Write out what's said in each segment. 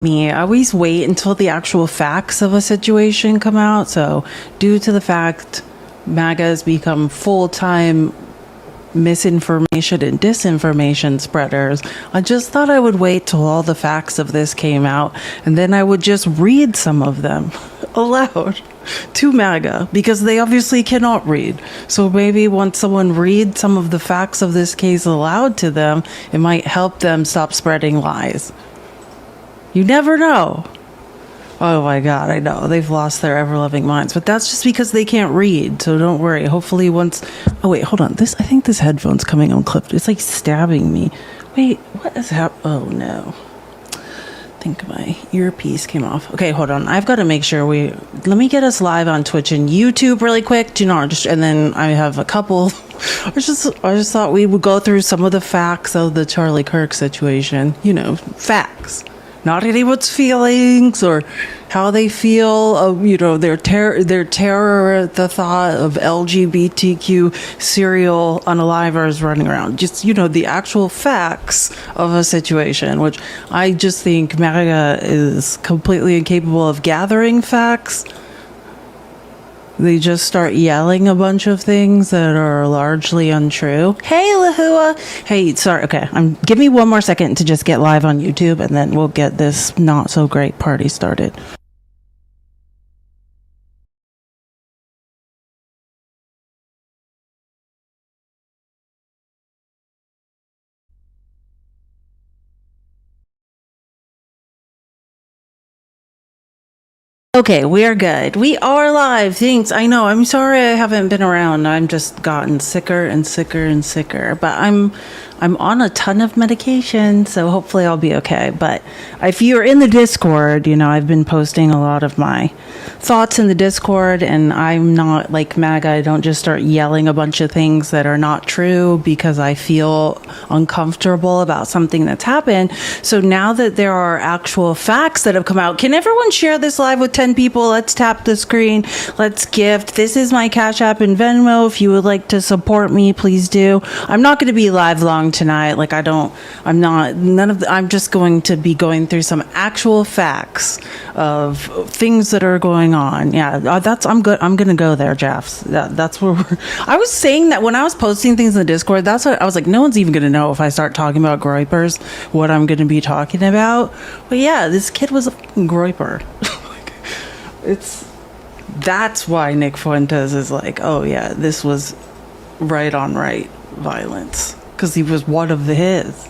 me. I always wait until the actual facts of a situation come out. So, due to the fact MAGA has become full-time misinformation and disinformation spreaders, I just thought I would wait till all the facts of this came out, and then I would just read some of them aloud to MAGA, because they obviously cannot read. So maybe once someone reads some of the facts of this case aloud to them, it might help them stop spreading lies. You never know. Oh my God, I know. They've lost their ever-loving minds. But that's just because they can't read, so don't worry. Hopefully once... Oh wait, hold on. I think this headphone's coming unclipped. It's like stabbing me. Wait, what is happening? Oh no. I think my earpiece came off. Okay, hold on. I've got to make sure let me get us live on Twitch and YouTube really quick. And then I have a couple... I just thought we would go through some of the facts of the Charlie Kirk situation. You know, facts. Not anyone's feelings or how they feel, their terror at the thought of LGBTQ serial unalivers running around. Just, the actual facts of a situation, which I just think MAGA is completely incapable of gathering facts. They just start yelling a bunch of things that are largely untrue. Hey, Lahua. Hey, sorry. Okay. Give me one more second to just get live on YouTube, and then we'll get this not so great party started. Okay, we are good. We are live. Thanks. I know. I'm sorry I haven't been around. I'm just gotten sicker and sicker and sicker. But I'm on a ton of medication, so hopefully I'll be okay. But if you're in the Discord, I've been posting a lot of my thoughts in the Discord, and I'm not like MAGA. I don't just start yelling a bunch of things that are not true because I feel uncomfortable about something that's happened. So now that there are actual facts that have come out, can everyone share this live with 10 people? Let's tap the screen. Let's gift. This is my Cash App and Venmo. If you would like to support me, please do. I'm not going to be live long tonight. I'm just going to be going through some actual facts of things that are going on. Yeah, I'm good. I'm going to go there, Jeffs. That's where I was saying that when I was posting things in the Discord, that's what I was like, no one's even going to know if I start talking about groypers, what I'm going to be talking about. But yeah, this kid was a groyper. That's why Nick Fuentes is like, oh yeah, this was right on right violence, because he was one of his.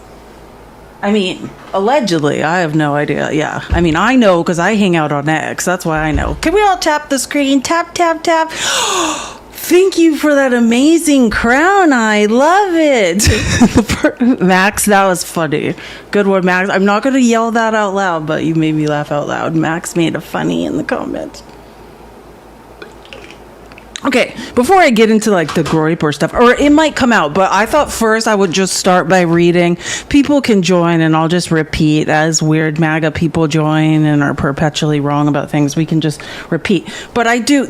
I mean, allegedly, I have no idea. Yeah, I mean, I know because I hang out on X. That's why I know. Can we all tap the screen? Tap, tap, tap. Thank you for that amazing crown. I love it. Max, that was funny. Good one, Max. I'm not going to yell that out loud, but you made me laugh out loud. Max made a funny in the comments. Okay, before I get into like the groyper stuff, or it might come out, but I thought first I would just start by reading. People can join, and I'll just repeat as weird MAGA people join and are perpetually wrong about things. We can just repeat. But I do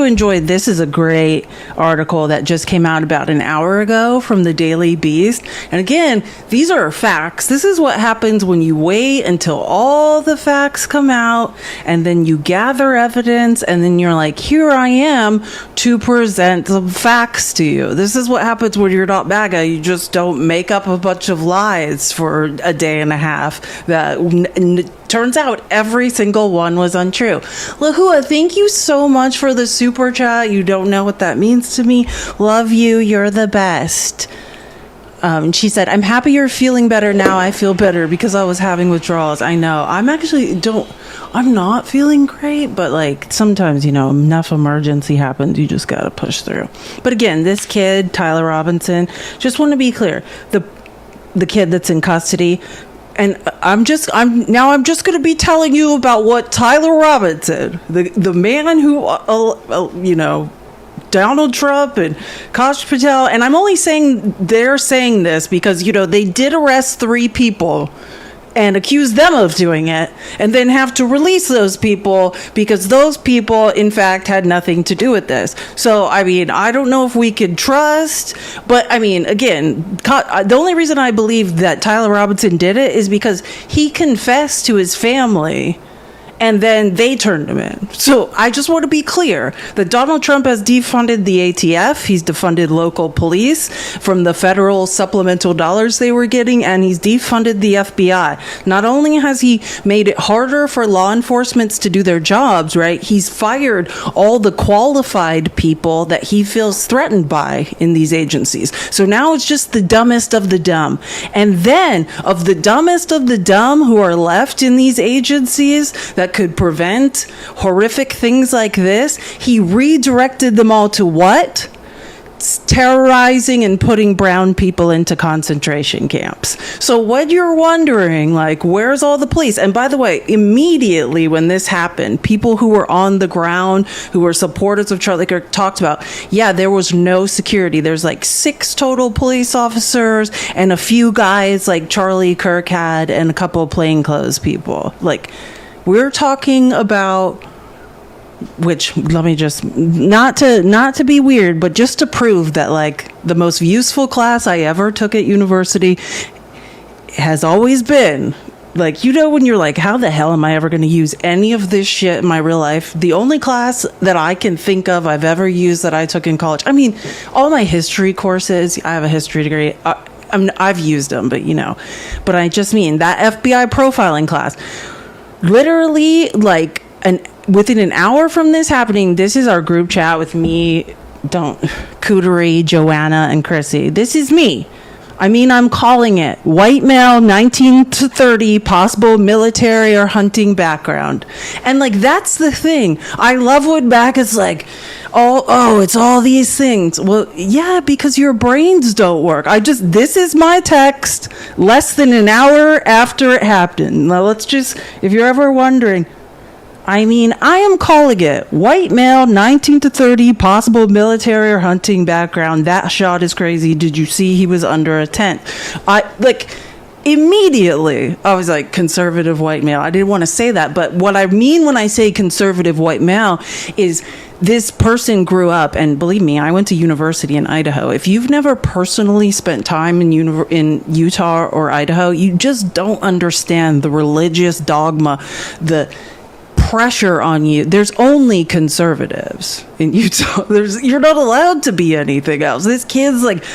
enjoy, this is a great article that just came out about an hour ago from the Daily Beast. And again, these are facts. This is what happens when you wait until all the facts come out, and then you gather evidence, and then you're like, here I am to present some facts to you. This is what happens when you're not MAGA. You just don't make up a bunch of lies for a day and a half that turns out every single one was untrue. Lahua, thank you so much for the super chat. You don't know what that means to me. Love you. You're the best. She said, I'm happy you're feeling better now. I feel better because I was having withdrawals. I know. I'm not feeling great, but like sometimes, enough emergency happens. You just got to push through. But again, this kid, Tyler Robinson, just want to be clear. The kid that's in custody, and I'm just going to be telling you about what Tyler Robinson, the man who, Donald Trump and Kash Patel, and I'm only saying they're saying this because, they did arrest 3 people and accuse them of doing it, and then have to release those people because those people, in fact, had nothing to do with this. So, I mean, I don't know if we could trust, but I mean, again, the only reason I believe that Tyler Robinson did it is because he confessed to his family and then they turned him in. So I just want to be clear that Donald Trump has defunded the ATF. He's defunded local police from the federal supplemental dollars they were getting, and he's defunded the FBI. Not only has he made it harder for law enforcement to do their jobs, right? He's fired all the qualified people that he feels threatened by in these agencies. So now it's just the dumbest of the dumb. And then of the dumbest of the dumb who are left in these agencies that could prevent horrific things like this, he redirected them all to what? Terrorizing and putting brown people into concentration camps. So what you're wondering, like, where's all the police? And by the way, immediately when this happened, people who were on the ground, who were supporters of Charlie Kirk, talked about, yeah, there was no security. There's like 6 total police officers and a few guys like Charlie Kirk had and a couple of plainclothes people. Like, we're talking about, which, let me just, not to be weird, but just to prove that, like, the most useful class I ever took at university has always been, like, you know, when you're like, how the hell am I ever going to use any of this shit in my real life? The only class that I can think of I've ever used that I took in college, I mean, all my history courses, I have a history degree, I've used them, but, you know, but I just mean that FBI profiling class. Literally, like, within an hour from this happening, this is our group chat with me, Cootery, Joanna, and Chrissy. This is me. I mean, I'm calling it white male, 19 to 30, possible military or hunting background. And, like, that's the thing. I love when Mac like, oh, it's all these things. Well, yeah, because your brains don't work. This is my text less than an hour after it happened. Now, let's just, if you're ever wondering, I mean, I am calling it white male, 19 to 30, possible military or hunting background. That shot is crazy. Did you see he was under a tent? Immediately, I was like, conservative white male. I didn't want to say that, but what I mean when I say conservative white male is this person grew up, and believe me, I went to university in Idaho. If you've never personally spent time in Utah or Idaho, you just don't understand the religious dogma, the pressure on you. There's only conservatives in Utah. You're not allowed to be anything else. This kid's like,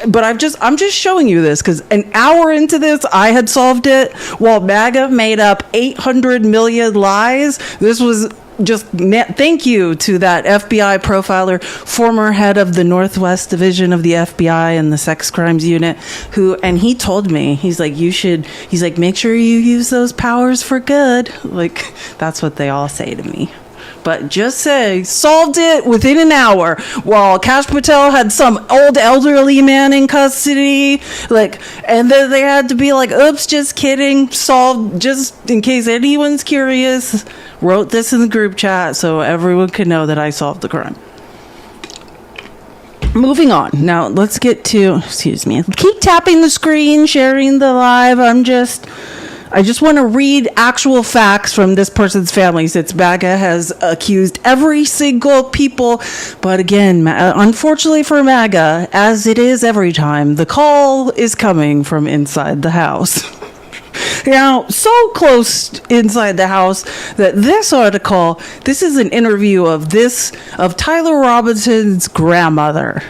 but I'm just showing you this because an hour into this, I had solved it while MAGA made up 800 million lies. This was just thank you to that FBI profiler, former head of the Northwest Division of the FBI and the Sex Crimes Unit, and he told me, he's like, make sure you use those powers for good. Like, that's what they all say to me. But just say, solved it within an hour while Kash Patel had some old elderly man in custody. Like, and then they had to be like, oops, just kidding. Solved, just in case anyone's curious. Wrote this in the group chat so everyone could know that I solved the crime. Moving on. Now, let's get to, excuse me. Keep tapping the screen, sharing the live. I just want to read actual facts from this person's family, since MAGA has accused every single people. But again, unfortunately for MAGA, as it is every time, the call is coming from inside the house. Now, so close inside the house that this article, this is an interview of Tyler Robinson's grandmother.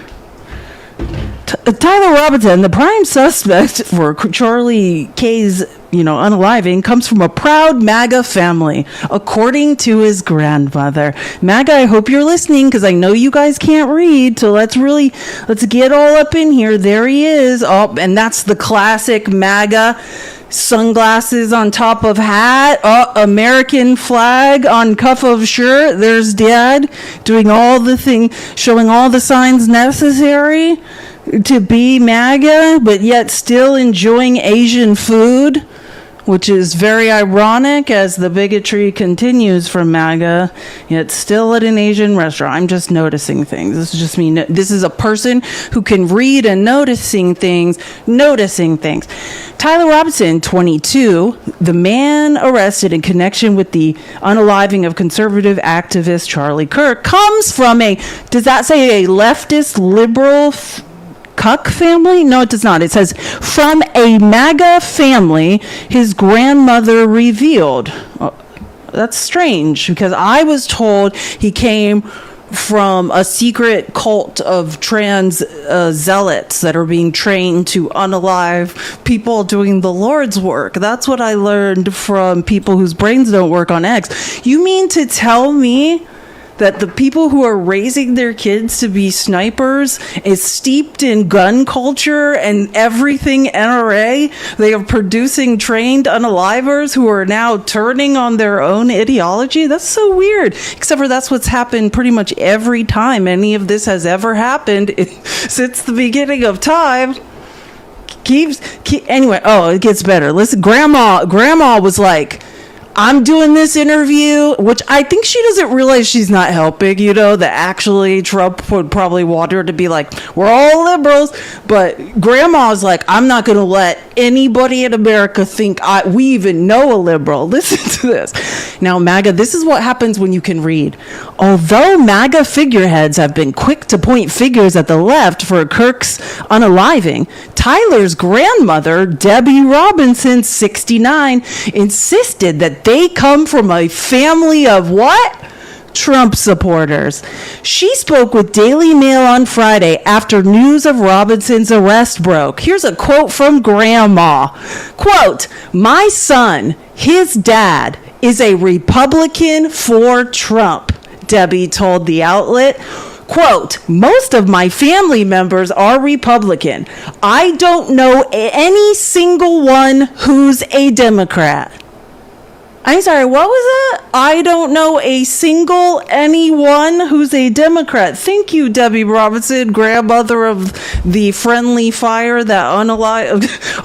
Tyler Robinson, the prime suspect for Charlie K's, unaliving, comes from a proud MAGA family, according to his grandmother. MAGA, I hope you're listening, because I know you guys can't read, so let's get all up in here. There he is. Oh, and that's the classic MAGA. Sunglasses on top of hat, American flag on cuff of shirt. There's Dad doing all the thing, showing all the signs necessary to be MAGA, but yet still enjoying Asian food. which is very ironic as the bigotry continues from MAGA, yet still at an Asian restaurant. I'm just noticing things. This is just me. This is a person who can read and noticing things. Tyler Robinson, 22, the man arrested in connection with the unaliving of conservative activist Charlie Kirk, comes from does that say a leftist liberal cuck family? No, it does not. It says from a MAGA family, his grandmother revealed. That's strange because I was told he came from a secret cult of trans zealots that are being trained to unalive people doing the Lord's work. That's what I learned from people whose brains don't work on X. You mean to tell me that the people who are raising their kids to be snipers is steeped in gun culture and everything NRA? They are producing trained unalivers who are now turning on their own ideology? That's so weird. Except for that's what's happened pretty much every time any of this has ever happened since the beginning of time. Anyway, it gets better. Listen, grandma was like, I'm doing this interview, which I think she doesn't realize she's not helping, that actually Trump would probably want her to be like, we're all liberals. But grandma's like, I'm not going to let anybody in America think we even know a liberal. Listen to this. Now, MAGA, this is what happens when you can read. Although MAGA figureheads have been quick to point figures at the left for Kirk's unaliving, Tyler's grandmother, Debbie Robinson, 69, insisted that they come from a family of what? Trump supporters. She spoke with Daily Mail on Friday after news of Robinson's arrest broke. Here's a quote from Grandma. Quote, my son, his dad, is a Republican for Trump, Debbie told the outlet. Quote, most of my family members are Republican. I don't know any single one who's a Democrat. I'm sorry, what was that? I don't know a single anyone who's a Democrat. Thank you, Debbie Robinson, grandmother of the friendly fire that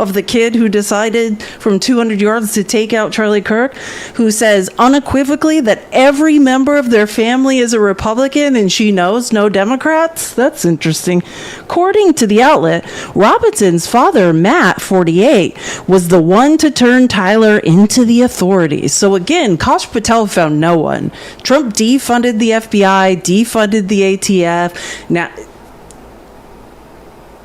of the kid who decided from 200 yards to take out Charlie Kirk, who says unequivocally that every member of their family is a Republican and she knows no Democrats. That's interesting. According to the outlet, Robinson's father, Matt, 48, was the one to turn Tyler into the authorities. So again, Kash Patel found no one. Trump defunded the FBI, defunded the ATF, now,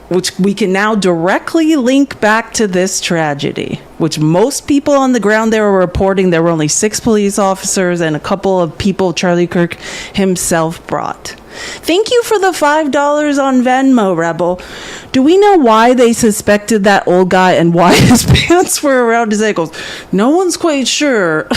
which we can now directly link back to this tragedy, which most people on the ground there were reporting there were only 6 police officers and a couple of people Charlie Kirk himself brought. Thank you for the $5 on Venmo, Rebel. Do we know why they suspected that old guy and why his pants were around his ankles? No one's quite sure.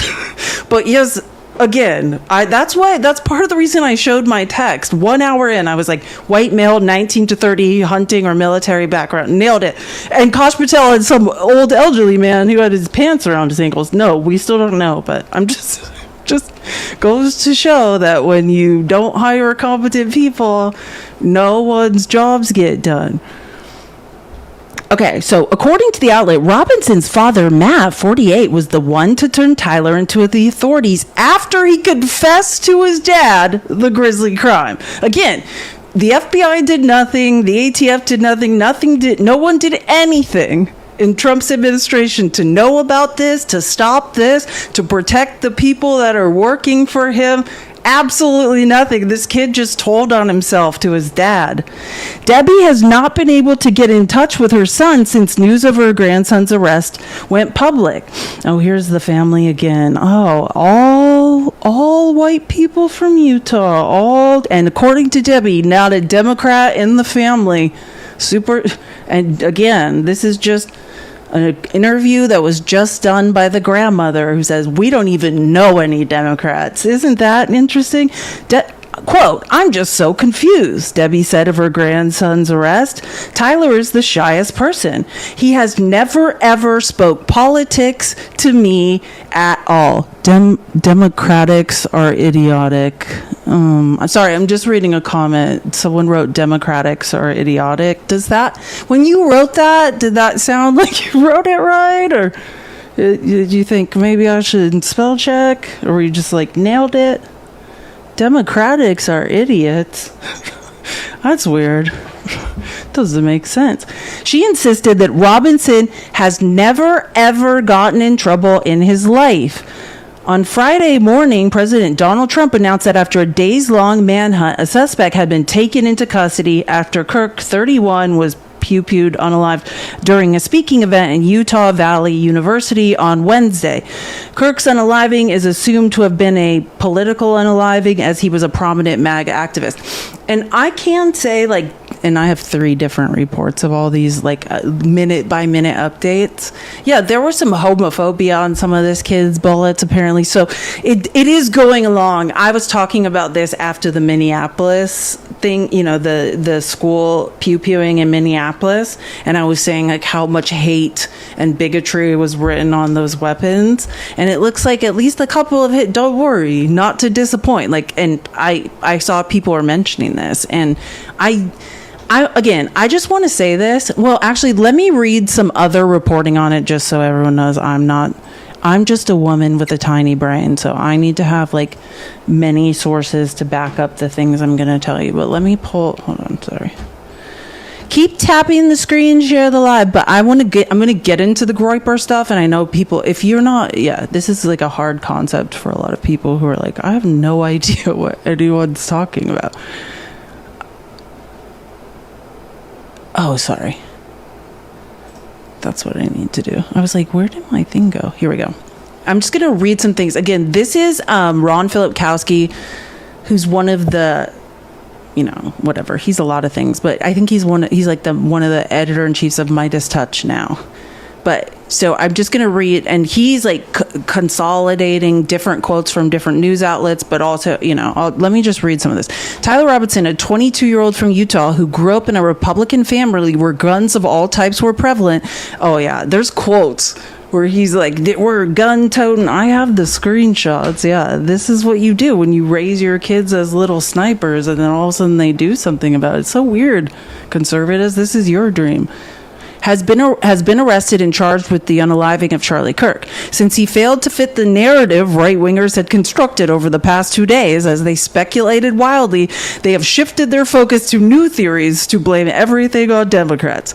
But yes, again, that's part of the reason I showed my text. 1 hour in, I was like, white male, 19 to 30, hunting or military background. Nailed it. And Kash Patel had some old elderly man who had his pants around his ankles. No, we still don't know, but I'm just goes to show that when you don't hire competent people, no one's jobs get done. Okay, so according to the outlet, Robinson's father, Matt, 48, was the one to turn Tyler into the authorities after he confessed to his dad the grisly crime. Again, the FBI did nothing, the ATF did nothing, no one did anything in Trump's administration to know about this, to stop this, to protect the people that are working for him. Absolutely nothing. This kid just told on himself to his dad. Debbie has not been able to get in touch with her son since news of her grandson's arrest went public. Oh, here's the family again. Oh, all white people from Utah. And according to Debbie, not a Democrat in the family. And again, this is just an interview that was just done by the grandmother who says, we don't even know any Democrats. Isn't that interesting? Quote, I'm just so confused, Debbie said of her grandson's arrest. Tyler is the shyest person. He has never, ever spoke politics to me at all. Democrats are idiotic. I'm sorry, I'm just reading a comment. Someone wrote Democrats are idiotic. When you wrote that, did that sound like you wrote it right? Or Did you think maybe I should spell check? Or were you just like, nailed it? Democrats are idiots. That's weird. Doesn't make sense. She insisted that Robinson has never, ever gotten in trouble in his life. On Friday morning, President Donald Trump announced that after a days-long manhunt, a suspect had been taken into custody after Kirk, 31, was pew-pewed unalived during a speaking event in Utah Valley University on Wednesday. Kirk's unaliving is assumed to have been a political unaliving, as he was a prominent MAGA activist. And I can say, like, and I have 3 different reports of all these, like, minute by minute updates. Yeah, there was some homophobia on some of this kid's bullets, apparently. So it is going along. I was talking about this after the Minneapolis thing, you know, the school pew-pewing in Minneapolis. And I was saying, like, how much hate and bigotry was written on those weapons. And it looks like at least a couple of hit. Don't worry, not to disappoint. Like, and I saw people were mentioning this. And I just want to say this. Well, actually, let me read some other reporting on it just so everyone knows I'm just a woman with a tiny brain. So I need to have, like, many sources to back up the things I'm going to tell you. But let me hold on, sorry. Keep tapping the screen, share the live. But I'm going to get into the Groyper stuff. And I know people, if you're not, this is like a hard concept for a lot of people who are like, I have no idea what anyone's talking about. Oh, sorry. That's what I need to do. I was like, where did my thing go? Here we go. I'm just going to read some things. Again, this is Ron Filipkowski, who's one of the, you know, whatever. He's a lot of things, but I think he's one of the editor-in-chiefs of Midas Touch now. But so I'm just going to read, and he's like consolidating different quotes from different news outlets, but also, you know, let me just read some of this. Tyler Robinson, a 22-year-old from Utah who grew up in a Republican family where guns of all types were prevalent. Oh, yeah, there's quotes where he's like, we're gun-toting. I have the screenshots. Yeah, this is what you do when you raise your kids as little snipers, and then all of a sudden they do something about it. It's so weird. Conservatives, this is your dream. Has been arrested and charged with the unaliving of Charlie Kirk. Since he failed to fit the narrative right-wingers had constructed over the past 2 days, as they speculated wildly, they have shifted their focus to new theories to blame everything on Democrats.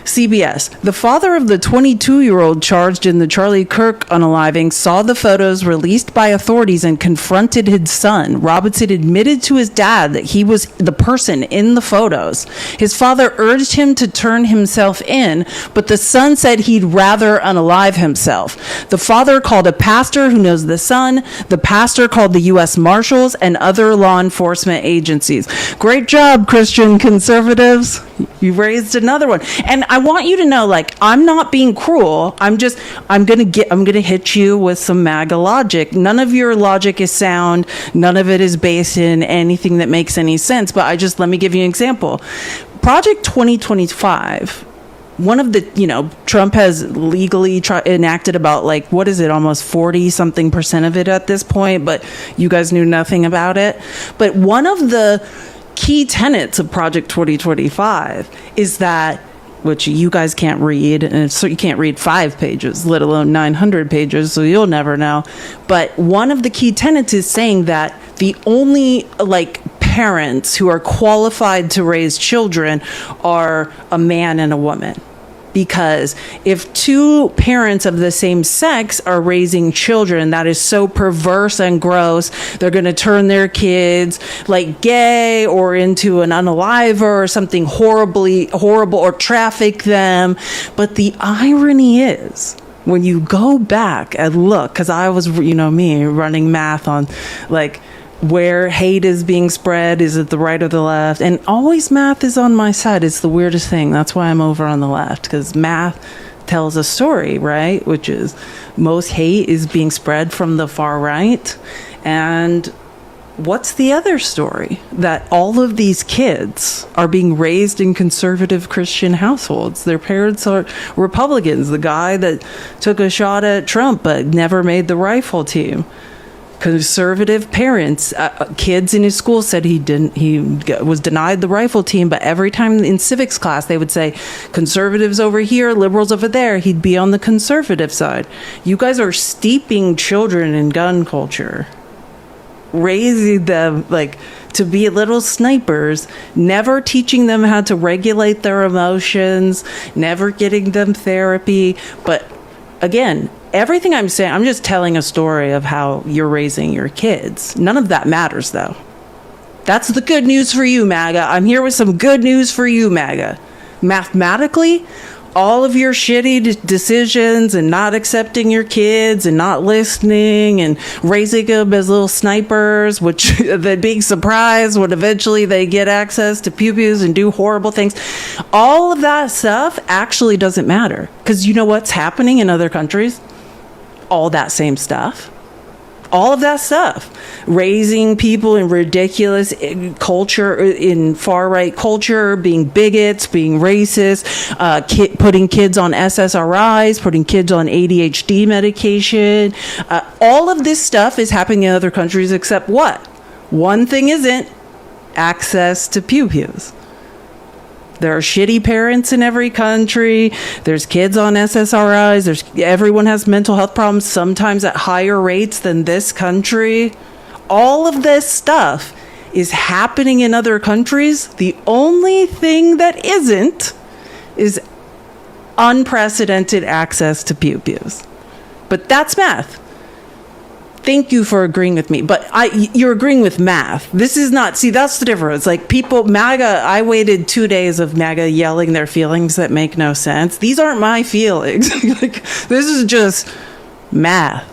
CBS. The father of the 22-year-old charged in the Charlie Kirk unaliving saw the photos released by authorities and confronted his son. Robinson admitted to his dad that he was the person in the photos. His father urged him to turn himself in, but the son said he'd rather unalive himself. The father called a pastor who knows the son. The pastor called the U.S. Marshals and other law enforcement agencies. Great job, Christian conservatives. You raised another one. And I want you to know, like, I'm not being cruel. I'm going to hit you with some MAGA logic. None of your logic is sound. None of it is based in anything that makes any sense. But let me give you an example. Project 2025, one of the, you know, Trump has legally enacted about, like, what is it, almost 40-something% of it at this point, but you guys knew nothing about it. But one of the key tenets of Project 2025 is that, which you guys can't read, and so you can't read 5 pages, let alone 900 pages, so you'll never know. But one of the key tenets is saying that the only, like, parents who are qualified to raise children are a man and a woman. Because if 2 parents of the same sex are raising children, that is so perverse and gross. They're going to turn their kids like gay or into an unaliver or something horrible, or traffic them. But the irony is, when you go back and look, because I was, you know, me running math on, like, where hate is being spread, is it the right or the left? And always math is on my side. It's the weirdest thing. That's why I'm over on the left, because math tells a story, right? Which is most hate is being spread from the far right. And what's the other story? That all of these kids are being raised in conservative Christian households. Their parents are Republicans. The guy that took a shot at Trump but never made the rifle team conservative parents. Kids in his school said he was denied the rifle team, but every time in civics class they would say conservatives over here, liberals over there. He'd be on the conservative side. You guys are steeping children in gun culture, raising them like to be little snipers, never teaching them how to regulate their emotions, never getting them therapy. But again, everything I'm saying, I'm just telling a story of how you're raising your kids. None of that matters, though. That's the good news for you, MAGA. I'm here with some good news for you, MAGA. Mathematically, all of your shitty decisions and not accepting your kids and not listening and raising them as little snipers, which the big surprise when eventually they get access to pew-pews and do horrible things. All of that stuff actually doesn't matter, because you know what's happening in other countries? All that same stuff. All of that stuff. Raising people in ridiculous culture, in far-right culture, being bigots, being racist, putting kids on SSRIs, putting kids on ADHD medication. All of this stuff is happening in other countries, except what? One thing isn't: access to pew-pews. There are shitty parents in every country. There's kids on SSRIs. Everyone has mental health problems, sometimes at higher rates than this country. All of this stuff is happening in other countries. The only thing that isn't is unprecedented access to pew-pews. But that's math. Thank you for agreeing with me. But you're agreeing with math. This is not, see, that's the difference. Like people, MAGA, I waited 2 days of MAGA yelling their feelings that make no sense. These aren't my feelings. Like, this is just math.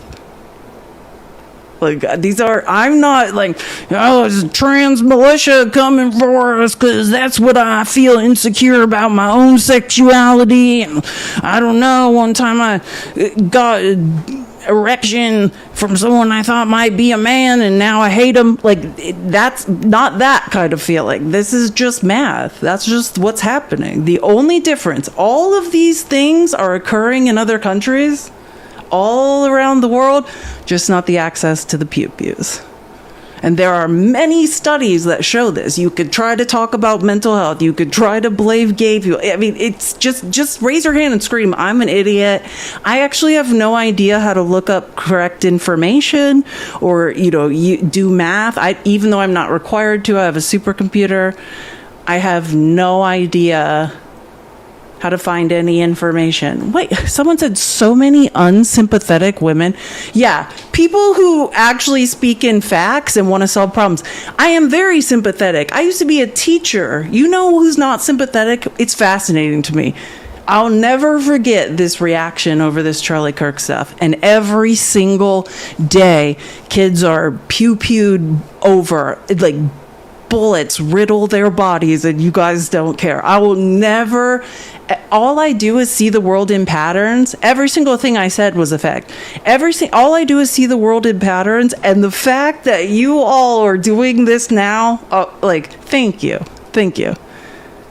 Like, I'm not like, oh, it's trans militia coming for us because that's what I feel insecure about my own sexuality. And I don't know, one time I got erection from someone I thought might be a man and now I hate him. Like, that's not that kind of feeling. This is just math. That's just what's happening. The only difference, all of these things are occurring in other countries all around the world, just not the access to the pew-pews. And there are many studies that show this. You could try to talk about mental health. You could try to blame gay people. I mean, it's just raise your hand and scream, I'm an idiot. I actually have no idea how to look up correct information or, you do math. Even though I'm not required to, I have a supercomputer. I have no idea how to find any information. Wait, someone said so many unsympathetic women. Yeah, people who actually speak in facts and want to solve problems. I am very sympathetic. I used to be a teacher. You know who's not sympathetic? It's fascinating to me. I'll never forget this reaction over this Charlie Kirk stuff. And every single day, kids are pew-pewed over, like bullets riddle their bodies, and you guys don't care. I will never. All I do is see the world in patterns. Every single thing I said was a fact. All I do is see the world in patterns, and the fact that you all are doing this now, thank you.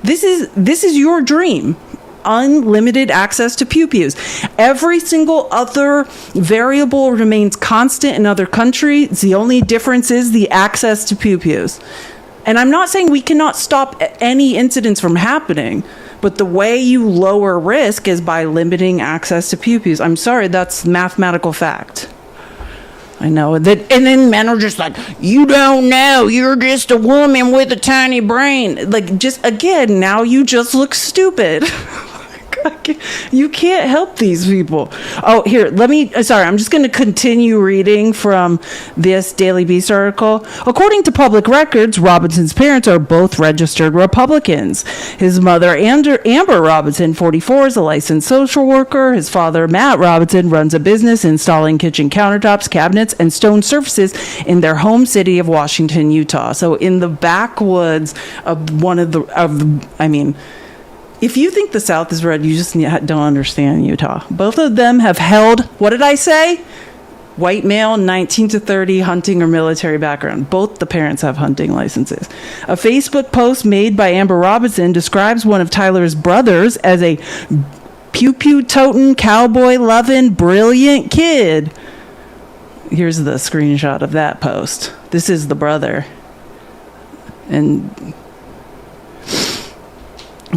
This is your dream. Unlimited access to pew-pews. Every single other variable remains constant in other countries. The only difference is the access to pew-pews. And I'm not saying we cannot stop any incidents from happening, but the way you lower risk is by limiting access to pew-pews. I'm sorry, that's mathematical fact. I know that, and then men are just like, you don't know, you're just a woman with a tiny brain. Like, just again, now you just look stupid. You can't help these people. Oh, here, I'm just going to continue reading from this Daily Beast article. According to public records, Robinson's parents are both registered Republicans. His mother, Amber Robinson, 44, is a licensed social worker. His father, Matt Robinson, runs a business installing kitchen countertops, cabinets, and stone surfaces in their home city of Washington, Utah. So in the backwoods of if you think the South is red, you just don't understand Utah. Both of them have held, what did I say? White male, 19 to 30, hunting or military background. Both the parents have hunting licenses. A Facebook post made by Amber Robinson describes one of Tyler's brothers as a pew-pew toting, cowboy loving, brilliant kid. here's the screenshot of that post. This is the brother. And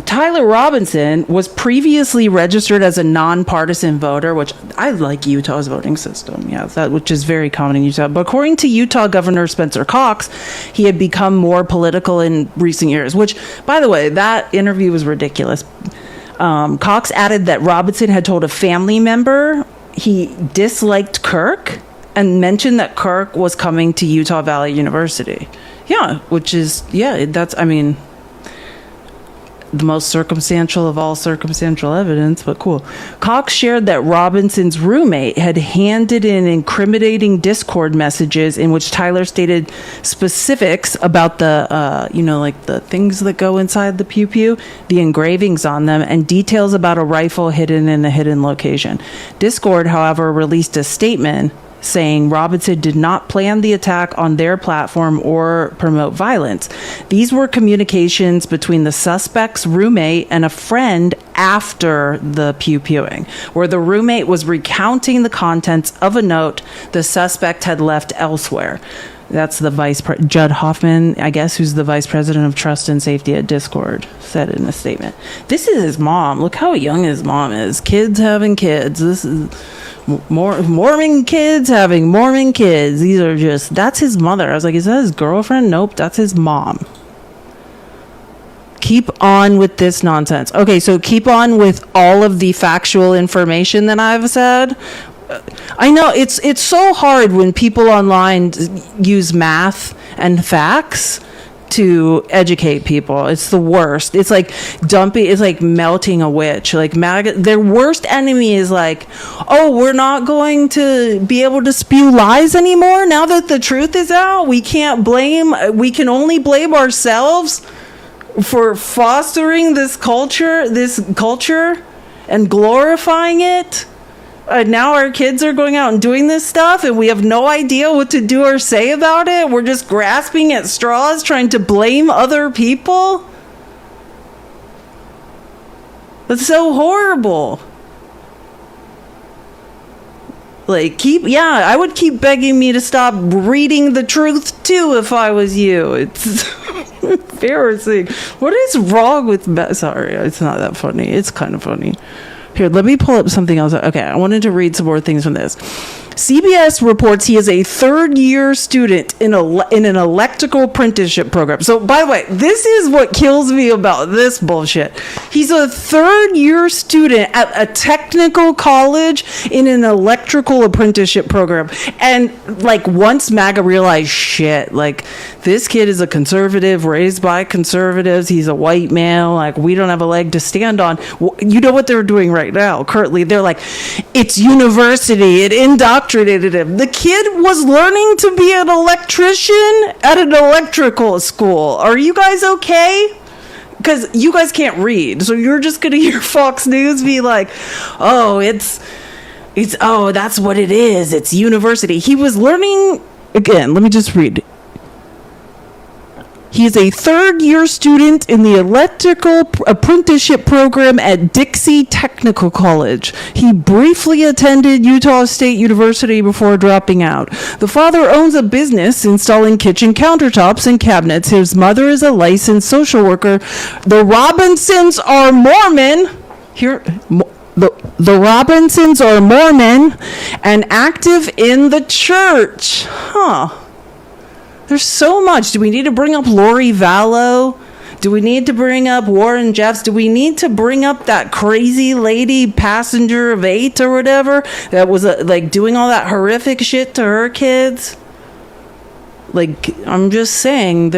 Tyler Robinson was previously registered as a nonpartisan voter, which I like Utah's voting system, which is very common in Utah. But according to Utah Governor Spencer Cox, he had become more political in recent years, which, by the way, that interview was ridiculous. Cox added that Robinson had told a family member he disliked Kirk and mentioned that Kirk was coming to Utah Valley University. Yeah, which is, that's, I mean, the most circumstantial of all circumstantial evidence, but cool. Cox shared that Robinson's roommate had handed in incriminating Discord messages in which Tyler stated specifics about the, like the things that go inside the pew-pew, the engravings on them, and details about a rifle hidden in a hidden location. Discord, however, released a statement saying Robinson did not plan the attack on their platform or promote violence. These were communications between the suspect's roommate and a friend after the pew-pewing, where the roommate was recounting the contents of a note the suspect had left elsewhere. That's the Judd Hoffman, I guess, who's the vice president of trust and safety at Discord, said in a statement. This is his mom. Look how young his mom is. Kids having kids. This is Mormon kids having Mormon kids. That's his mother. I was like, is that his girlfriend? Nope, that's his mom. Keep on with this nonsense. Okay, so keep on with all of the factual information that I've said. I know it's so hard when people online use math and facts to educate people. It's the worst. It's like it's like melting a witch. Like their worst enemy is like, oh, we're not going to be able to spew lies anymore now that the truth is out. We can only blame ourselves for fostering this culture and glorifying it. Now our kids are going out and doing this stuff and we have no idea what to do or say about it. We're just grasping at straws, trying to blame other people. That's so horrible. I would keep begging me to stop reading the truth too if I was you. It's embarrassing. What is wrong with sorry, it's not that funny. It's kind of funny. Here, let me pull up something else. Okay, I wanted to read some more things from this. CBS reports he is a third-year student in an electrical apprenticeship program. So, by the way, this is what kills me about this bullshit. He's a third-year student at a technical college in an electrical apprenticeship program. And, once MAGA realized, shit, this kid is a conservative, raised by conservatives, he's a white male, we don't have a leg to stand on. You know what they're doing right now? Currently, they're like, it's university, it indoctrinated him. The kid was learning to be an electrician at an electrical school. Are you guys okay? Because you guys can't read, so you're just gonna hear Fox News be like, oh, that's what it is. It's university. He was learning, again, let me just read. He is a third-year student in the electrical apprenticeship program at Dixie Technical College. He briefly attended Utah State University before dropping out. The father owns a business installing kitchen countertops and cabinets. His mother is a licensed social worker. The Robinsons are Mormon. The Robinsons are Mormon and active in the church. Huh. There's so much. Do we need to bring up Lori Vallow? Do we need to bring up Warren Jeffs? Do we need to bring up that crazy lady, passenger of 8 or whatever, that was doing all that horrific shit to her kids? I'm just saying,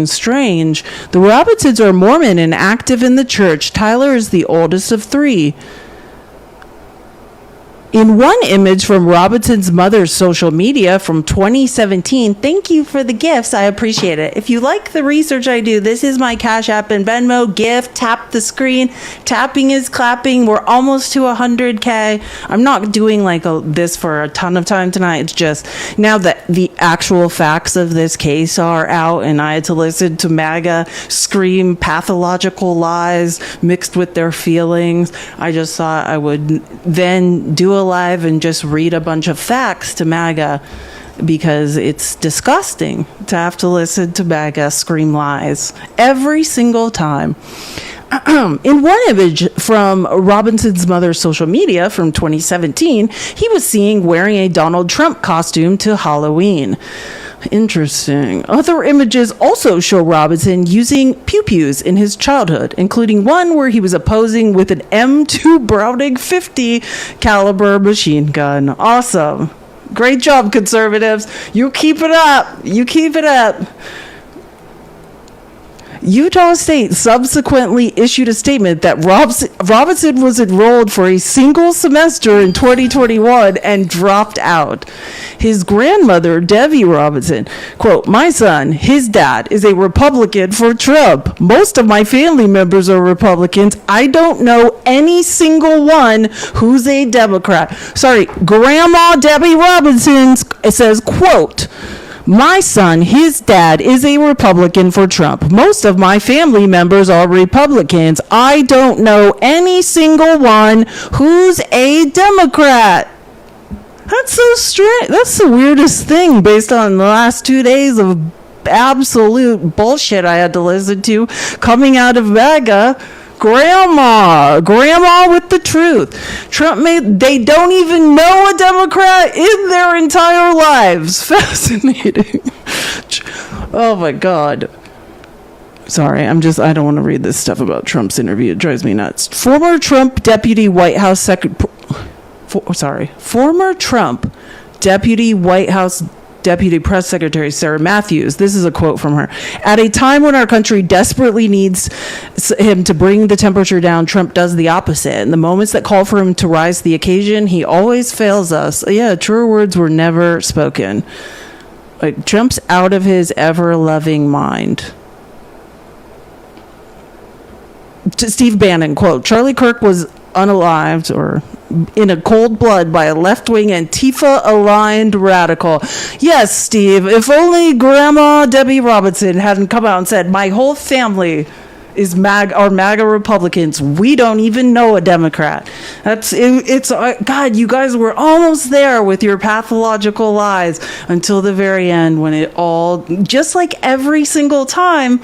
strange. The Robinsons are Mormon and active in the church. Tyler is the oldest of 3. In one image from Robinson's mother's social media from 2017, thank you for the gifts. I appreciate it. If you like the research I do, this is my Cash App and Venmo gift. Tap the screen. Tapping is clapping. We're almost to 100K. I'm not doing this for a ton of time tonight. It's just now that the actual facts of this case are out and I had to listen to MAGA scream pathological lies mixed with their feelings, I just thought I would then do a go live and just read a bunch of facts to MAGA because it's disgusting to have to listen to MAGA scream lies every single time. In one image from Robinson's mother's social media from 2017, he was seen wearing a Donald Trump costume to Halloween. Interesting. Other images also show Robinson using pew-pews in his childhood, including one where he was posing with an M2 Browning 50 caliber machine gun. Awesome. Great job, conservatives. You keep it up. You keep it up. Utah State subsequently issued a statement that Robinson was enrolled for a single semester in 2021 and dropped out. His grandmother, Debbie Robinson, quote, "My son, his dad, is a Republican for Trump. Most of my family members are Republicans. I don't know any single one who's a Democrat." Sorry, Grandma Debbie Robinson says, quote, "My son, his dad, is a Republican for Trump. Most of my family members are Republicans. I don't know any single one who's a Democrat." That's so strange. That's the weirdest thing based on the last 2 days of absolute bullshit I had to listen to coming out of MAGA. Grandma with the truth. They don't even know a Democrat in their entire lives. Fascinating. Oh my God. Sorry, I don't want to read this stuff about Trump's interview. It drives me nuts. Former Trump Deputy White House Deputy Press Secretary Sarah Matthews. This is a quote from her. "At a time when our country desperately needs him to bring the temperature down, Trump does the opposite. In the moments that call for him to rise to the occasion, he always fails us." Yeah, truer words were never spoken. Like, Trump's out of his ever-loving mind. Steve Bannon, quote, "Charlie Kirk was unalived or in a cold blood by a left-wing Antifa-aligned radical." Yes, Steve, if only Grandma Debbie Robinson hadn't come out and said, "My whole family is MAGA Republicans. We don't even know a Democrat." God, you guys were almost there with your pathological lies until the very end when it all, just like every single time,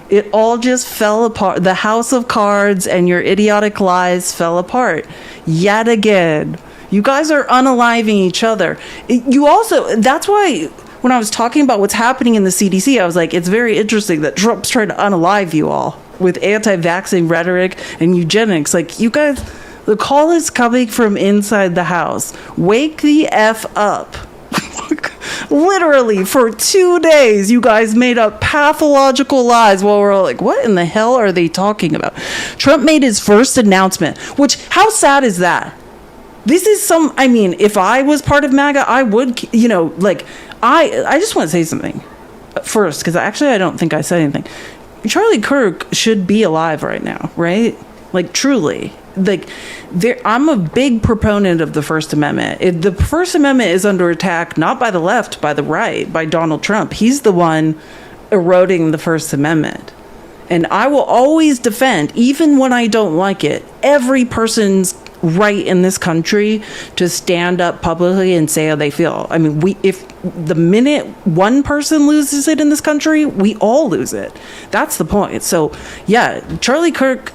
it all just fell apart. The house of cards and your idiotic lies fell apart yet again. You guys are unaliving each other. That's why when I was talking about what's happening in the CDC, I was like, it's very interesting that Trump's trying to unalive you all with anti-vaccine rhetoric and eugenics. Like, you guys, the call is coming from inside the house. Wake the F up. Literally, for 2 days, you guys made up pathological lies while we're all like, what in the hell are they talking about? Trump made his first announcement, which, how sad is that? This is if I was part of MAGA, I would, I just want to say something first, because actually I don't think I said anything. Charlie Kirk should be alive right now, right? Like, truly. I'm a big proponent of the First Amendment. The First Amendment is under attack, not by the left, by the right, by Donald Trump. He's the one eroding the First Amendment. And I will always defend, even when I don't like it, every person's right in this country to stand up publicly and say how they feel. I mean, if the minute one person loses it in this country, we all lose it. That's the point. So, yeah, Charlie Kirk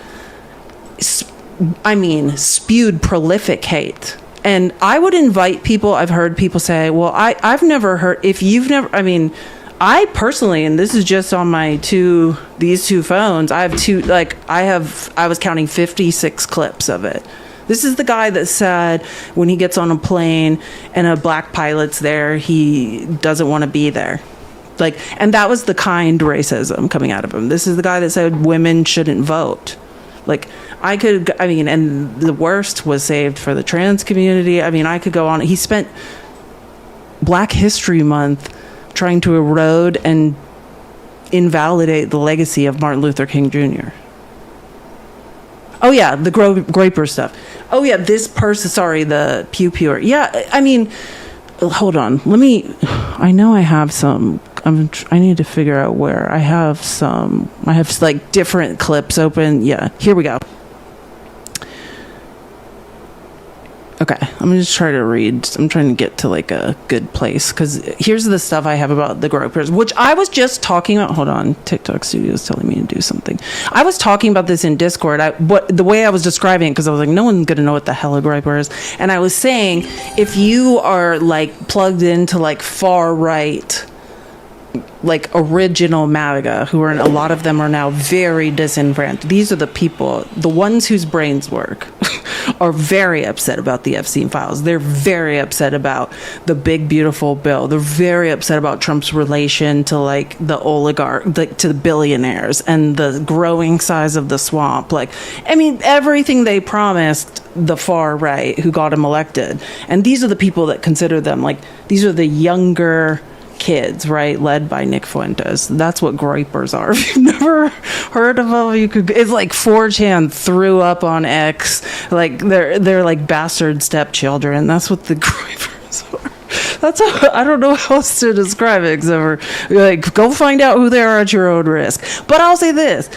spewed prolific hate. And I would invite people, I've heard people say, well, I've never heard, I personally, and this is just on these two phones, I was counting 56 clips of it. This is the guy that said when he gets on a plane and a black pilot's there, he doesn't want to be there. And that was the kind racism coming out of him. This is the guy that said women shouldn't vote. And the worst was saved for the trans community. I could go on. He spent Black History Month trying to erode and invalidate the legacy of Martin Luther King Jr. Oh, yeah, the Graper stuff. Oh, yeah, this person, sorry, the pew-pewer. Yeah, hold on. I know I have some. I need to figure out where. I have different clips open. Yeah, here we go. Okay, I'm gonna just try to read. I'm trying to get to like a good place, because here's the stuff I have about the gropers, which I was just talking about. Hold on, TikTok Studio is telling me to do something. I was talking about this in Discord. The way I was describing it, because I was like, no one's gonna know what the hell a groper is, and I was saying, if you are like plugged into like far right, like original MAGA, who are, a lot of them are now very disenfranchised. These are the people, the ones whose brains work, are very upset about the Epstein files. They're very upset about the big beautiful bill. They're very upset about Trump's relation to like the oligarch, like to the billionaires, and the growing size of the swamp. Like, I mean, everything they promised the far right who got him elected. And these are the people that consider them like, these are the younger kids, right, led by Nick Fuentes. That's what groypers are. If you've never heard of them, it's like 4chan threw up on X, like they're like bastard stepchildren. That's what the groypers are. I don't know how else to describe it, except for like, go find out who they are at your own risk. But I'll say this,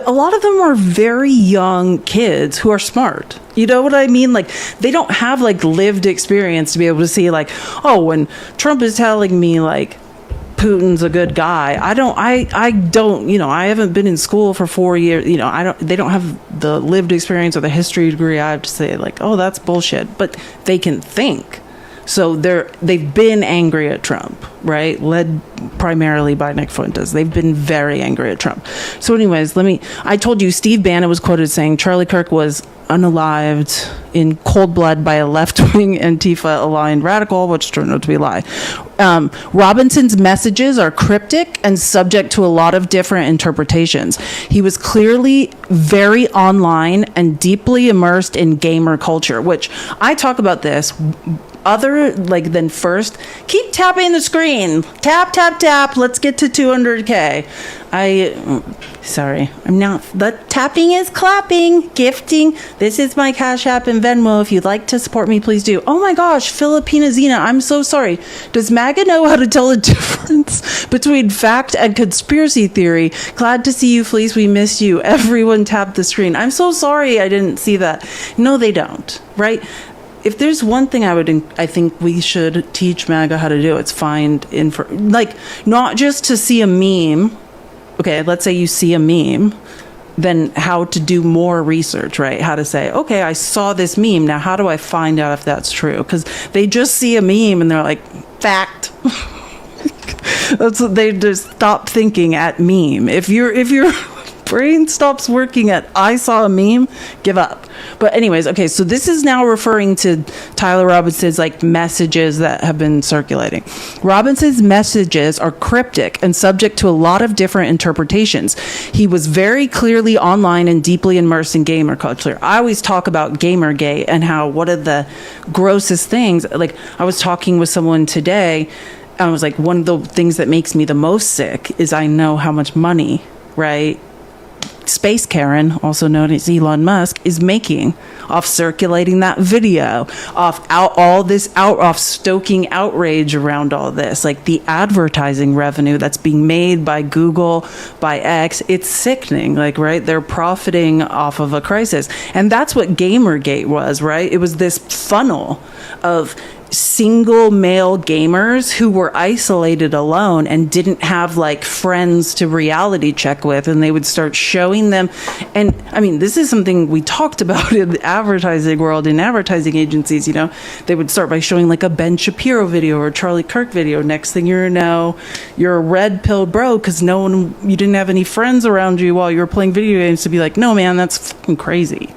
a lot of them are very young kids who are smart. You know what I mean? Like, they don't have like lived experience to be able to see like, oh, when Trump is telling me like Putin's a good guy, I don't, you know, I haven't been in school for 4 years, you know, they don't have the lived experience or the history degree. I have to say like, oh, that's bullshit. But they can think. So they've been angry at Trump, right? Led primarily by Nick Fuentes. They've been very angry at Trump. So anyways, I told you Steve Bannon was quoted saying Charlie Kirk was unalived in cold blood by a left-wing Antifa-aligned radical, which turned out to be a lie. Robinson's messages are cryptic and subject to a lot of different interpretations. He was clearly very online and deeply immersed in gamer culture, which I talk about this other like than first. Keep tapping the screen. Tap, tap, tap. Let's get to 200K. Sorry, I'm not. The tapping is clapping, gifting. This is my Cash App and Venmo. If you'd like to support me, please do. Oh my gosh, Filipina Zena, I'm so sorry. Does MAGA know how to tell the difference between fact and conspiracy theory? Glad to see you, Felice. We missed you. Everyone tapped the screen. I'm so sorry I didn't see that. No, they don't, right? If there's one thing I think we should teach MAGA how to do, it's find info, like not just to see a meme. Okay, let's say you see a meme, then how to do more research, right? How to say, okay, I saw this meme. Now, how do I find out if that's true? Because they just see a meme and they're like, fact. That's what they just stop thinking at meme. If your brain stops working at I saw a meme, give up. But anyways, okay, so this is now referring to Tyler Robinson's like messages that have been circulating. Robinson's messages are cryptic and subject to a lot of different interpretations. He was very clearly online and deeply immersed in gamer culture. I always talk about Gamergate and how one of the grossest things, like I was talking with someone today, I was like, one of the things that makes me the most sick is I know how much money, right, Space Karen, also known as Elon Musk, is making off circulating that video, off stoking outrage around all this, like the advertising revenue that's being made by Google, by X. It's sickening, like, right? They're profiting off of a crisis. And that's what Gamergate was, right? It was this funnel of single male gamers who were isolated alone and didn't have like friends to reality check with, and they would start showing them. And I mean, this is something we talked about in the advertising world, in advertising agencies. You know, they would start by showing like a Ben Shapiro video or a Charlie Kirk video. Next thing you know, you're a red pill bro because you didn't have any friends around you while you were playing video games to be like, no man, that's fucking crazy.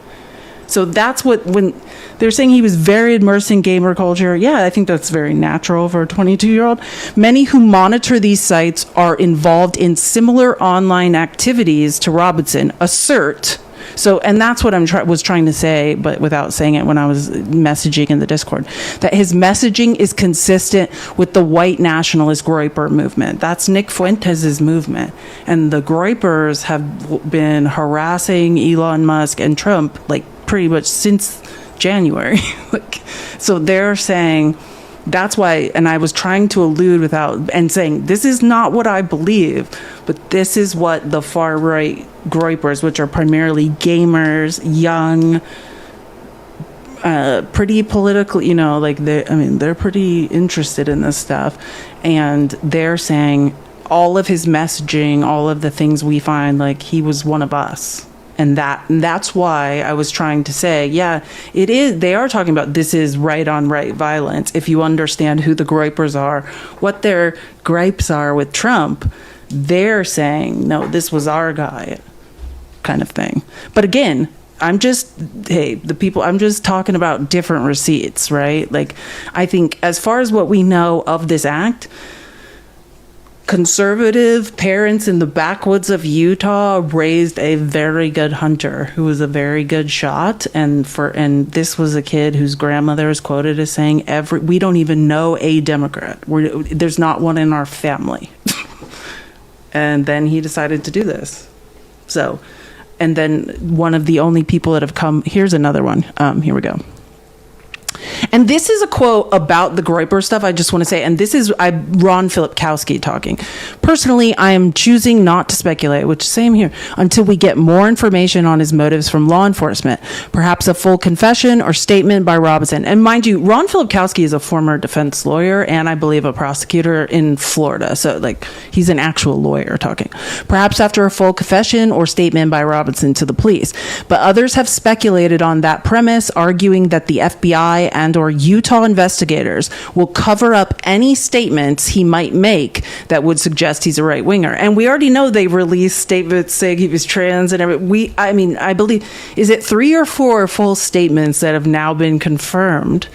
So that's when they're saying he was very immersed in gamer culture. Yeah, I think that's very natural for a 22-year-old. Many who monitor these sites are involved in similar online activities to Robinson, assert. So, and that's what I was trying to say, but without saying it when I was messaging in the Discord, that his messaging is consistent with the white nationalist Groyper movement. That's Nick Fuentes' movement. And the Groypers have been harassing Elon Musk and Trump, like, pretty much since January. So they're saying that's why, and I was trying to allude and saying this is not what I believe, but this is what the far right Groypers, which are primarily gamers, young, pretty political, like they're pretty interested in this stuff, and they're saying all of his messaging, all of the things we find, like he was one of us. And that's why I was trying to say, yeah, it is. They are talking about this is right on right violence. If you understand who the gripers are, what their gripes are with Trump, they're saying, no, this was our guy, kind of thing. But again, I'm just talking about different receipts, right? Like, I think as far as what we know of this act, conservative parents in the backwoods of Utah raised a very good hunter who was a very good shot, and this was a kid whose grandmother is quoted as saying, we don't even know a Democrat. There's not one in our family. And then he decided to do this. So, and then one of the only people that have come, here's another one. Here we go. And this is a quote about the Groyper stuff, I just want to say, and this is Ron Filipkowski talking. Personally, I am choosing not to speculate, which same here, until we get more information on his motives from law enforcement. Perhaps a full confession or statement by Robinson. And mind you, Ron Filipkowski is a former defense lawyer and I believe a prosecutor in Florida. So like he's an actual lawyer talking. Perhaps after a full confession or statement by Robinson to the police. But others have speculated on that premise, arguing that the FBI and or Utah investigators will cover up any statements he might make that would suggest he's a right-winger. And we already know they released statements saying he was trans and everything. I believe, is it 3 or 4 full statements that have now been confirmed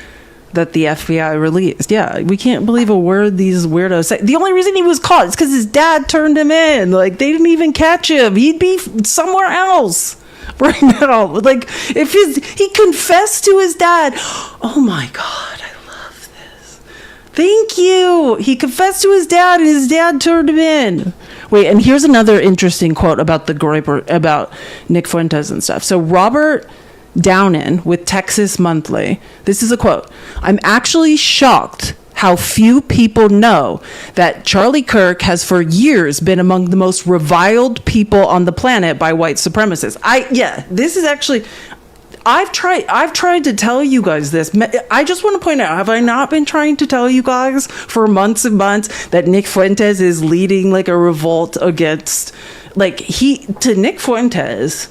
that the FBI released? Yeah, we can't believe a word these weirdos say. The only reason he was caught is because his dad turned him in. Like, they didn't even catch him. He'd be somewhere else right now. Like, if he confessed to his dad. Oh my God, I love this. Thank you. He confessed to his dad and his dad turned him in. Wait, and here's another interesting quote about the Groyper, about Nick Fuentes and stuff. So Robert Downen with Texas Monthly, this is a quote. I'm actually shocked how few people know that Charlie Kirk has for years been among the most reviled people on the planet by white supremacists. This is actually, I've tried to tell you guys this. I just want to point out, have I not been trying to tell you guys for months and months that Nick Fuentes is leading like a revolt against, to Nick Fuentes,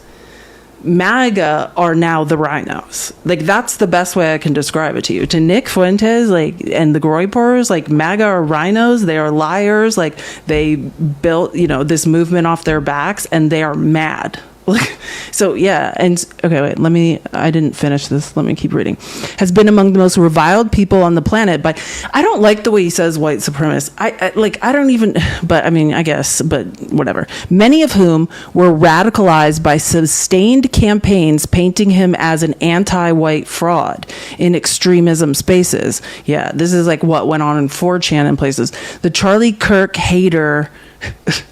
MAGA are now the rhinos. Like, that's the best way I can describe it to you. To Nick Fuentes, and the Groypers, MAGA are rhinos. They are liars. They built, this movement off their backs, and they are mad. So yeah, and okay, wait, I didn't finish this, let me keep reading. Has been among the most reviled people on the planet, but I don't like the way he says white supremacist. I don't even, but I mean, I guess, but whatever. Many of whom were radicalized by sustained campaigns painting him as an anti-white fraud in extremism spaces. Yeah, this is what went on in 4chan and places. The Charlie Kirk hater,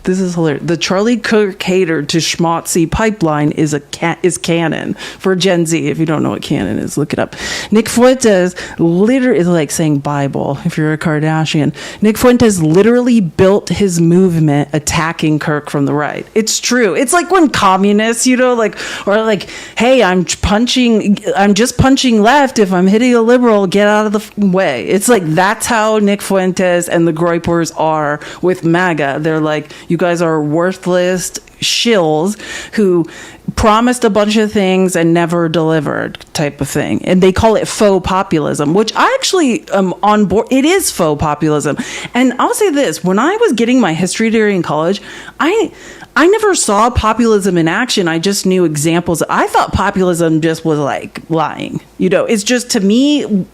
this is hilarious. The Charlie Kirk hater to schmaltzy pipeline is canon for Gen Z. If you don't know what canon is, look it up. Nick Fuentes literally is like saying Bible if you're a Kardashian. Nick Fuentes literally built his movement attacking Kirk from the right. It's true. It's like when communists, hey, I'm just punching left. If I'm hitting a liberal, get out of the way. It's that's how Nick Fuentes and the Groypers are with MAGA. They're you guys are worthless shills who promised a bunch of things and never delivered, type of thing. And they call it faux populism, which I actually am on board. It is faux populism. And I'll say this, when I was getting my history degree in college, I never saw populism in action. I just knew examples. I thought populism just was lying. It's just, to me,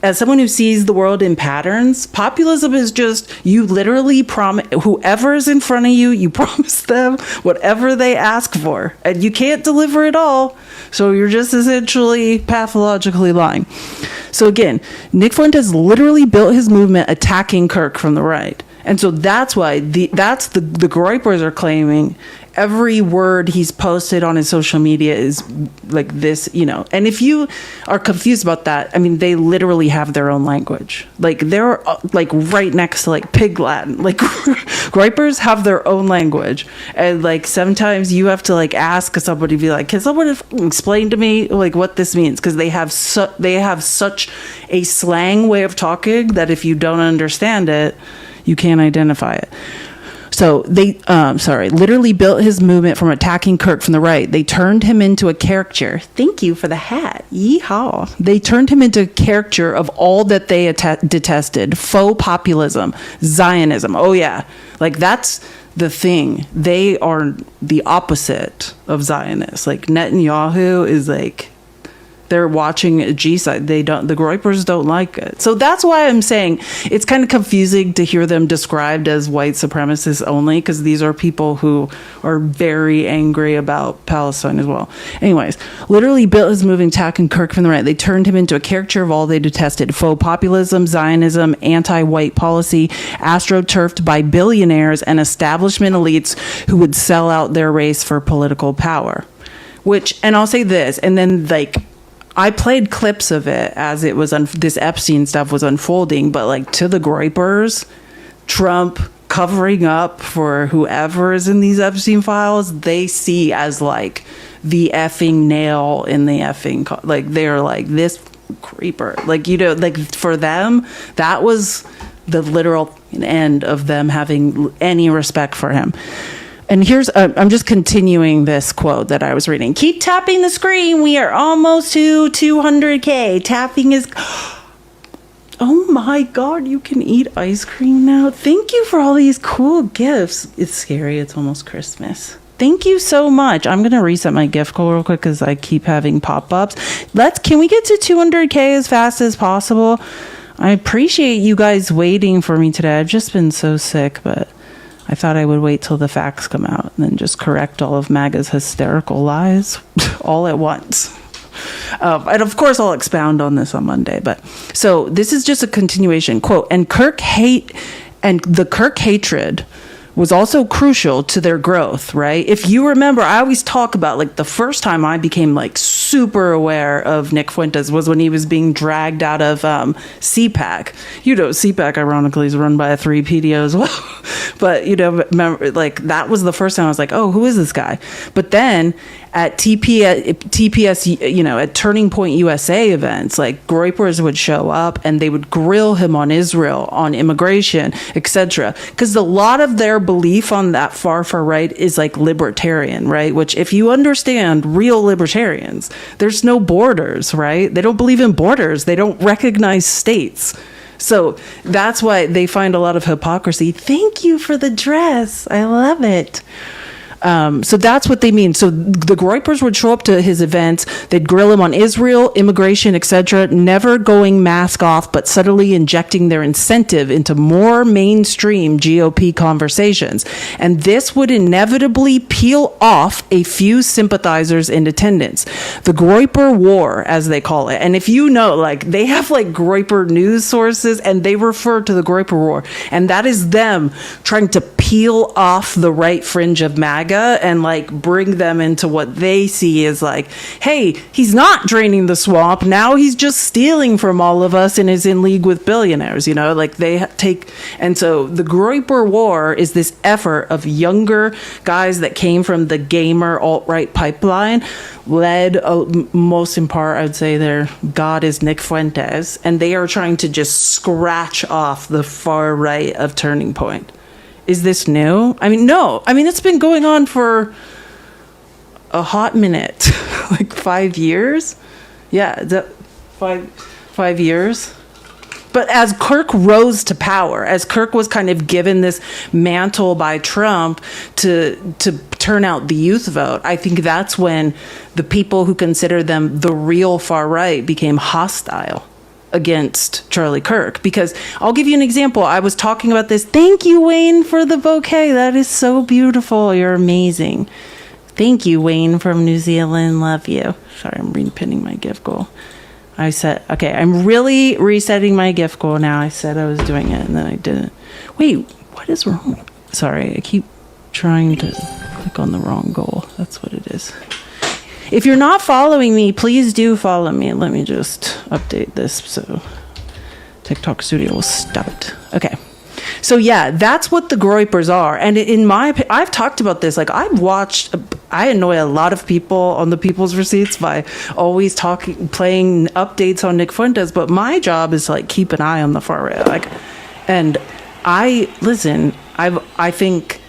as someone who sees the world in patterns, populism is just, you literally promise whoever is in front of you, you promise them whatever they ask for, and you can't deliver it all. So you're just essentially pathologically lying. So again, Nick Fuentes literally built his movement attacking Kirk from the right. And so that's why the Groypers are claiming every word he's posted on his social media is like this, And if you are confused about that, I mean, they literally have their own language. Like they're like right next to like Pig Latin. Like Groypers have their own language, and like sometimes you have to like ask somebody, be like, can someone explain to me like what this means? Because they have such a slang way of talking that if you don't understand it, you can't identify it. So they, literally built his movement from attacking Kirk from the right. They turned him into a caricature. Thank you for the hat. Yeehaw. They turned him into a caricature of all that they detested. Faux populism, Zionism. Oh, yeah. Like, that's the thing. They are the opposite of Zionists. Like, Netanyahu is like, they're watching a G-side. The Groypers don't like it. So that's why I'm saying it's kind of confusing to hear them described as white supremacists only, because these are people who are very angry about Palestine as well. Anyways, literally built his moving attacking Kirk from the right. They turned him into a caricature of all they detested. Faux populism, Zionism, anti-white policy, astroturfed by billionaires and establishment elites who would sell out their race for political power. And I'll say this, and then like, I played clips of it as it was this Epstein stuff was unfolding, but like to the Groypers, Trump covering up for whoever is in these Epstein files, they see as like the effing nail in the effing, like they're like this creeper, like, like for them, that was the literal end of them having any respect for him. And here's, I'm just continuing this quote that I was reading. Keep tapping the screen. We are almost to 200K. Tapping is... Oh my God, you can eat ice cream now. Thank you for all these cool gifts. It's scary. It's almost Christmas. Thank you so much. I'm going to reset my gift goal real quick because I keep having pop-ups. Can we get to 200K as fast as possible? I appreciate you guys waiting for me today. I've just been so sick, but... I thought I would wait till the facts come out and then just correct all of MAGA's hysterical lies all at once. And of course, I'll expound on this on Monday. But so this is just a continuation quote. And the Kirk hatred was also crucial to their growth, right? If you remember, I always talk about like the first time I became like super aware of Nick Fuentes was when he was being dragged out of CPAC. CPAC ironically is run by a 3PDO as well. But, remember, like that was the first time I was like, oh, who is this guy? But then at TPS, at Turning Point USA events, like Groypers would show up and they would grill him on Israel, on immigration, etc. Because a lot of their belief on that far right is like libertarian, right? Which if you understand real libertarians, there's no borders, right? They don't believe in borders. They don't recognize states. So that's why they find a lot of hypocrisy. Thank you for the dress. I love it. So that's what they mean. So the Groypers would show up to his events. They'd grill him on Israel, immigration, etc., never going mask off, but subtly injecting their incentive into more mainstream GOP conversations. And this would inevitably peel off a few sympathizers in attendance. The Groyper War, as they call it. And if you know, like, they have like Groyper news sources and they refer to the Groyper War. And that is them trying to peel off the right fringe of MAGA and like bring them into what they see as like, hey, he's not draining the swamp. Now he's just stealing from all of us and is in league with billionaires, like they take. And so the Groyper War is this effort of younger guys that came from the gamer alt-right pipeline, led most in part, I'd say their god is Nick Fuentes, and they are trying to just scratch off the far right of Turning Point. Is this new? I mean, no. I mean, it's been going on for a hot minute, like 5 years. Yeah, five years. But as Kirk rose to power, as Kirk was kind of given this mantle by Trump to turn out the youth vote, I think that's when the people who consider them the real far right became hostile against Charlie Kirk. Because I'll give you an example. I was talking about this. Thank you, Wayne, for the bouquet. That is so beautiful. You're amazing. Thank you, Wayne from New Zealand. Love you. Sorry, I'm repinning my gift goal. I said, okay, I'm really resetting my gift goal now. I said I was doing it and then I didn't. Wait, What is wrong? Sorry, I keep trying to click on the wrong goal. That's what it is. If you're not following me, please do follow me. Let me just update this so TikTok Studio will stop it. Okay. So yeah, that's what the groypers are. And in my opinion, I've talked about this. Like, I annoy a lot of people on the People's Receipts by always playing updates on Nick Fuentes. But my job is to, like, keep an eye on the far right. Like, and I think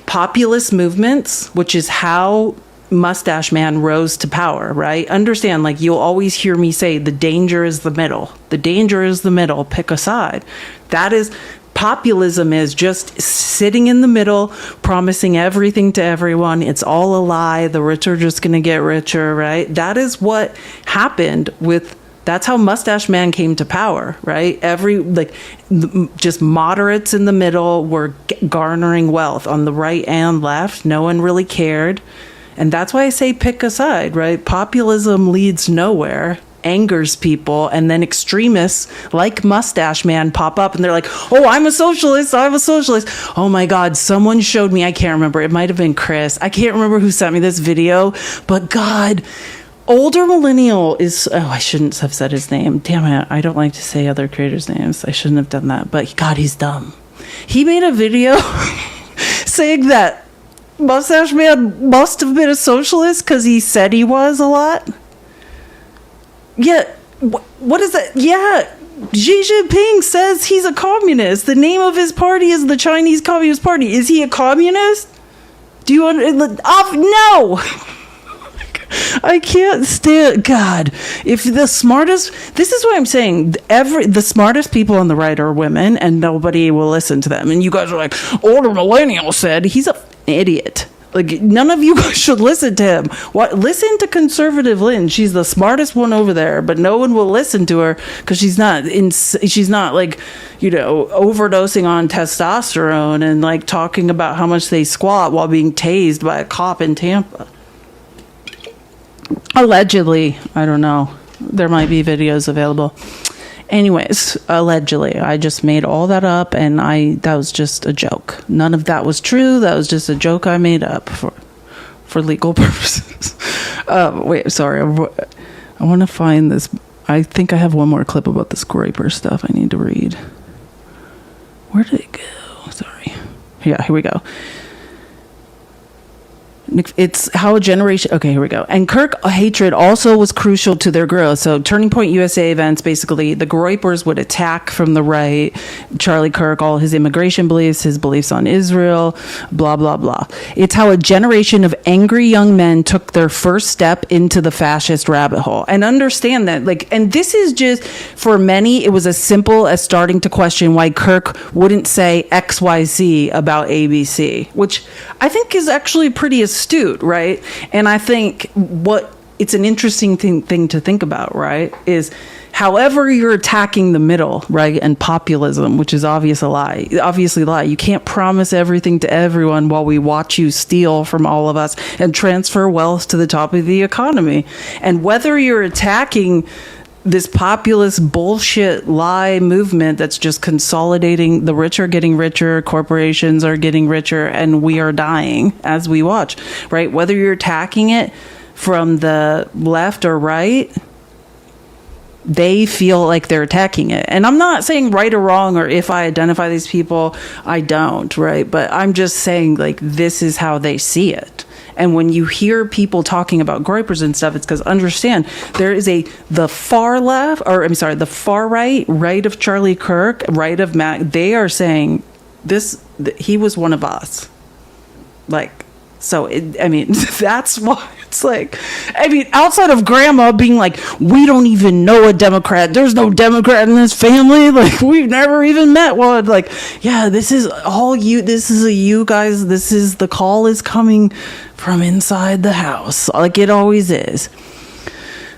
populist movements, which is how Mustache Man rose to power, right? Understand, like, you'll always hear me say the danger is the middle. The danger is the middle. Pick a side. That is, populism is just sitting in the middle, promising everything to everyone. It's all a lie. The rich are just going to get richer, right? That is what happened that's how Mustache Man came to power, right? Just moderates in the middle were garnering wealth on the right and left. No one really cared. And that's why I say pick a side, right? Populism leads nowhere, angers people, and then extremists like Mustache Man pop up and they're like, oh, I'm a socialist. Oh my God, someone showed me, I can't remember. It might have been Chris. I can't remember who sent me this video, but God, older millennial is, I shouldn't have said his name. Damn it. I don't like to say other creators' names. I shouldn't have done that, but God, he's dumb. He made a video saying that Mustache Man must have been a socialist because he said he was a lot. Yeah, what is that? Yeah, Xi Jinping says he's a communist. The name of his party is the Chinese Communist Party. Is he a communist? Do you want no. I can't stand, God, if the smartest, this is what I'm saying, the smartest people on the right are women and nobody will listen to them. And you guys are like, older millennial said he's an idiot. Like, none of you guys should listen to him. Listen to conservative Lynn. She's the smartest one over there, but no one will listen to her because she's not like, overdosing on testosterone and like talking about how much they squat while being tased by a cop in Tampa. Allegedly, I don't know. There might be videos available. Anyways, allegedly, I just made all that up, and that was just a joke. None of that was true. That was just a joke I made up for legal purposes. Wait, sorry. I want to find this. I think I have one more clip about this Groyper stuff I need to read. Where did it go? Sorry. Yeah, here we go. It's how a generation. Okay, here we go. And Kirk hatred also was crucial to their growth. So Turning Point USA events, basically the Groypers would attack from the right Charlie Kirk, all his immigration beliefs, his beliefs on Israel, blah, blah, blah. It's how a generation of angry young men took their first step into the fascist rabbit hole. And understand that, and this is just, for many, it was as simple as starting to question why Kirk wouldn't say XYZ about ABC, which I think is actually pretty astute, right? And I think it's an interesting thing to think about, right, is however you're attacking the middle, right, and populism, which is obviously lie. You can't promise everything to everyone while we watch you steal from all of us and transfer wealth to the top of the economy. And whether you're attacking this populist bullshit lie movement that's just consolidating, the rich are getting richer, corporations are getting richer, and we are dying as we watch, right? Whether you're attacking it from the left or right, they feel like they're attacking it. And I'm not saying right or wrong, or if I identify these people, I don't, right? But I'm just saying, this is how they see it. And when you hear people talking about Groypers and stuff, it's because, understand, there is the far left, the far right of Charlie Kirk, right of Matt, they are saying he was one of us. That's why it's outside of grandma being like, we don't even know a Democrat. There's no Democrat in this family. We've never even met one. Yeah, this is all you. This is you guys. The call is coming from inside the house. It always is.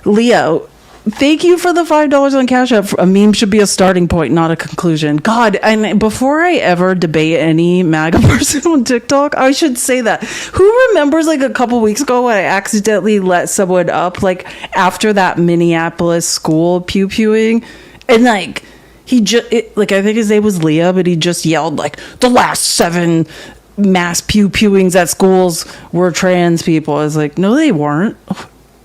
Leo, thank you for the $5 on Cash App. A meme should be a starting point, not a conclusion. God, and before I ever debate any MAGA person on TikTok, I should say that. Who remembers a couple weeks ago when I accidentally let someone up after that Minneapolis school pew-pewing? And he just, like, I think his name was Leah, but he just yelled, like, the last 7 mass pew-pewings at schools were trans people. I was like, no, they weren't.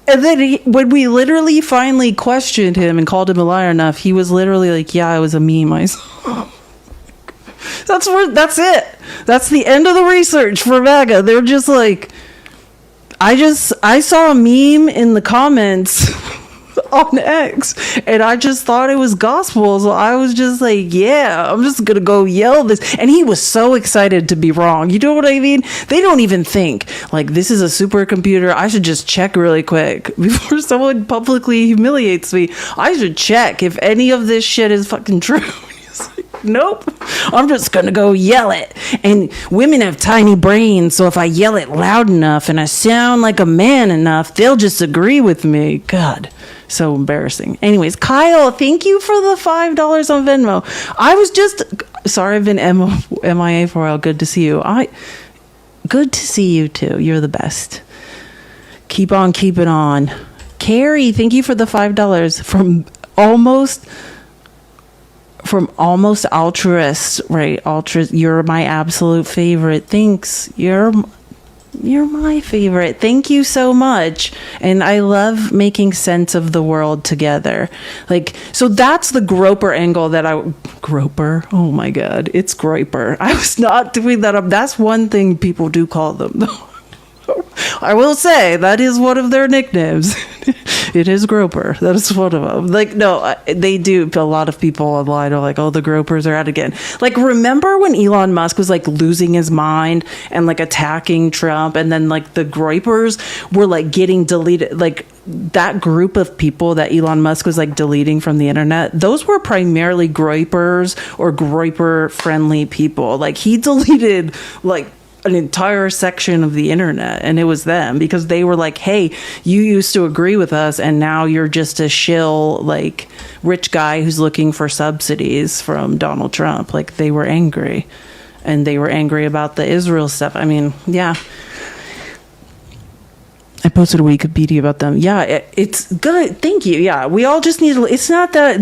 And then when we literally finally questioned him and called him a liar enough, he was literally like, yeah, I was a meme myself. That's it. That's the end of the research for MAGA. They're just like, I saw a meme in the comments on X, and I just thought it was gospel. So I was just like, yeah, I'm just gonna go yell this. And he was so excited to be wrong. You know what I mean? They don't even think like, this is a supercomputer. I should just check really quick before someone publicly humiliates me. I should check if any of this shit is fucking true. Nope, I'm just gonna go yell it. And women have tiny brains, so if I yell it loud enough and I sound like a man enough, they'll just agree with me. God, so embarrassing. Anyways, Kyle, thank you for the $5 on Venmo. I was just sorry, I've been MIA for a while. Good to see you. Good to see you too. You're the best. Keep on keeping on. Carrie, thank you for the $5 from almost altruist, right? You're my absolute favorite. Thanks. You're my favorite. Thank you so much. And I love making sense of the world together. Like, so that's the groper angle groper. Oh my God. It's groper. I was not doing that up. That's one thing people do call them though. I will say that is one of their nicknames. It is groper. That is one of them. Like, no, they do. A lot of people online are like, oh, the gropers are out again. Like, remember when Elon Musk was like losing his mind and like attacking Trump, and then like the gropers were like getting deleted, like that group of people that Elon Musk was like deleting from the internet, those were primarily gropers or groper friendly people. Like, he deleted like an entire section of the internet, and it was them, because they were like, hey, you used to agree with us and now you're just a shill like rich guy who's looking for subsidies from Donald Trump. Like, they were angry, and they were angry about the Israel stuff. I mean, yeah, I posted a Wikipedia about them. Yeah, it's good. Thank you. Yeah, we all just need to. It's not that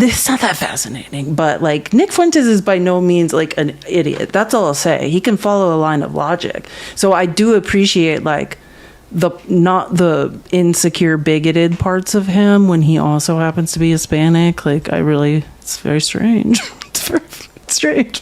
fascinating, but like Nick Fuentes is by no means like an idiot. That's all I'll say. He can follow a line of logic. So I do appreciate like not the insecure, bigoted parts of him when he also happens to be Hispanic. Like, it's very strange. It's very strange.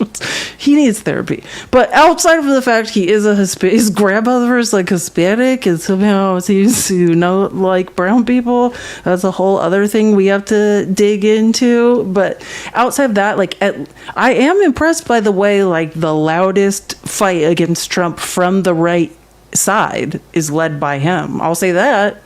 He needs therapy. But outside of the fact he is his grandmother is like Hispanic and somehow seems to know like brown people, that's a whole other thing we have to dig into. But outside of that, like I am impressed by the way like the loudest fight against Trump from the right side is led by him. I'll say that.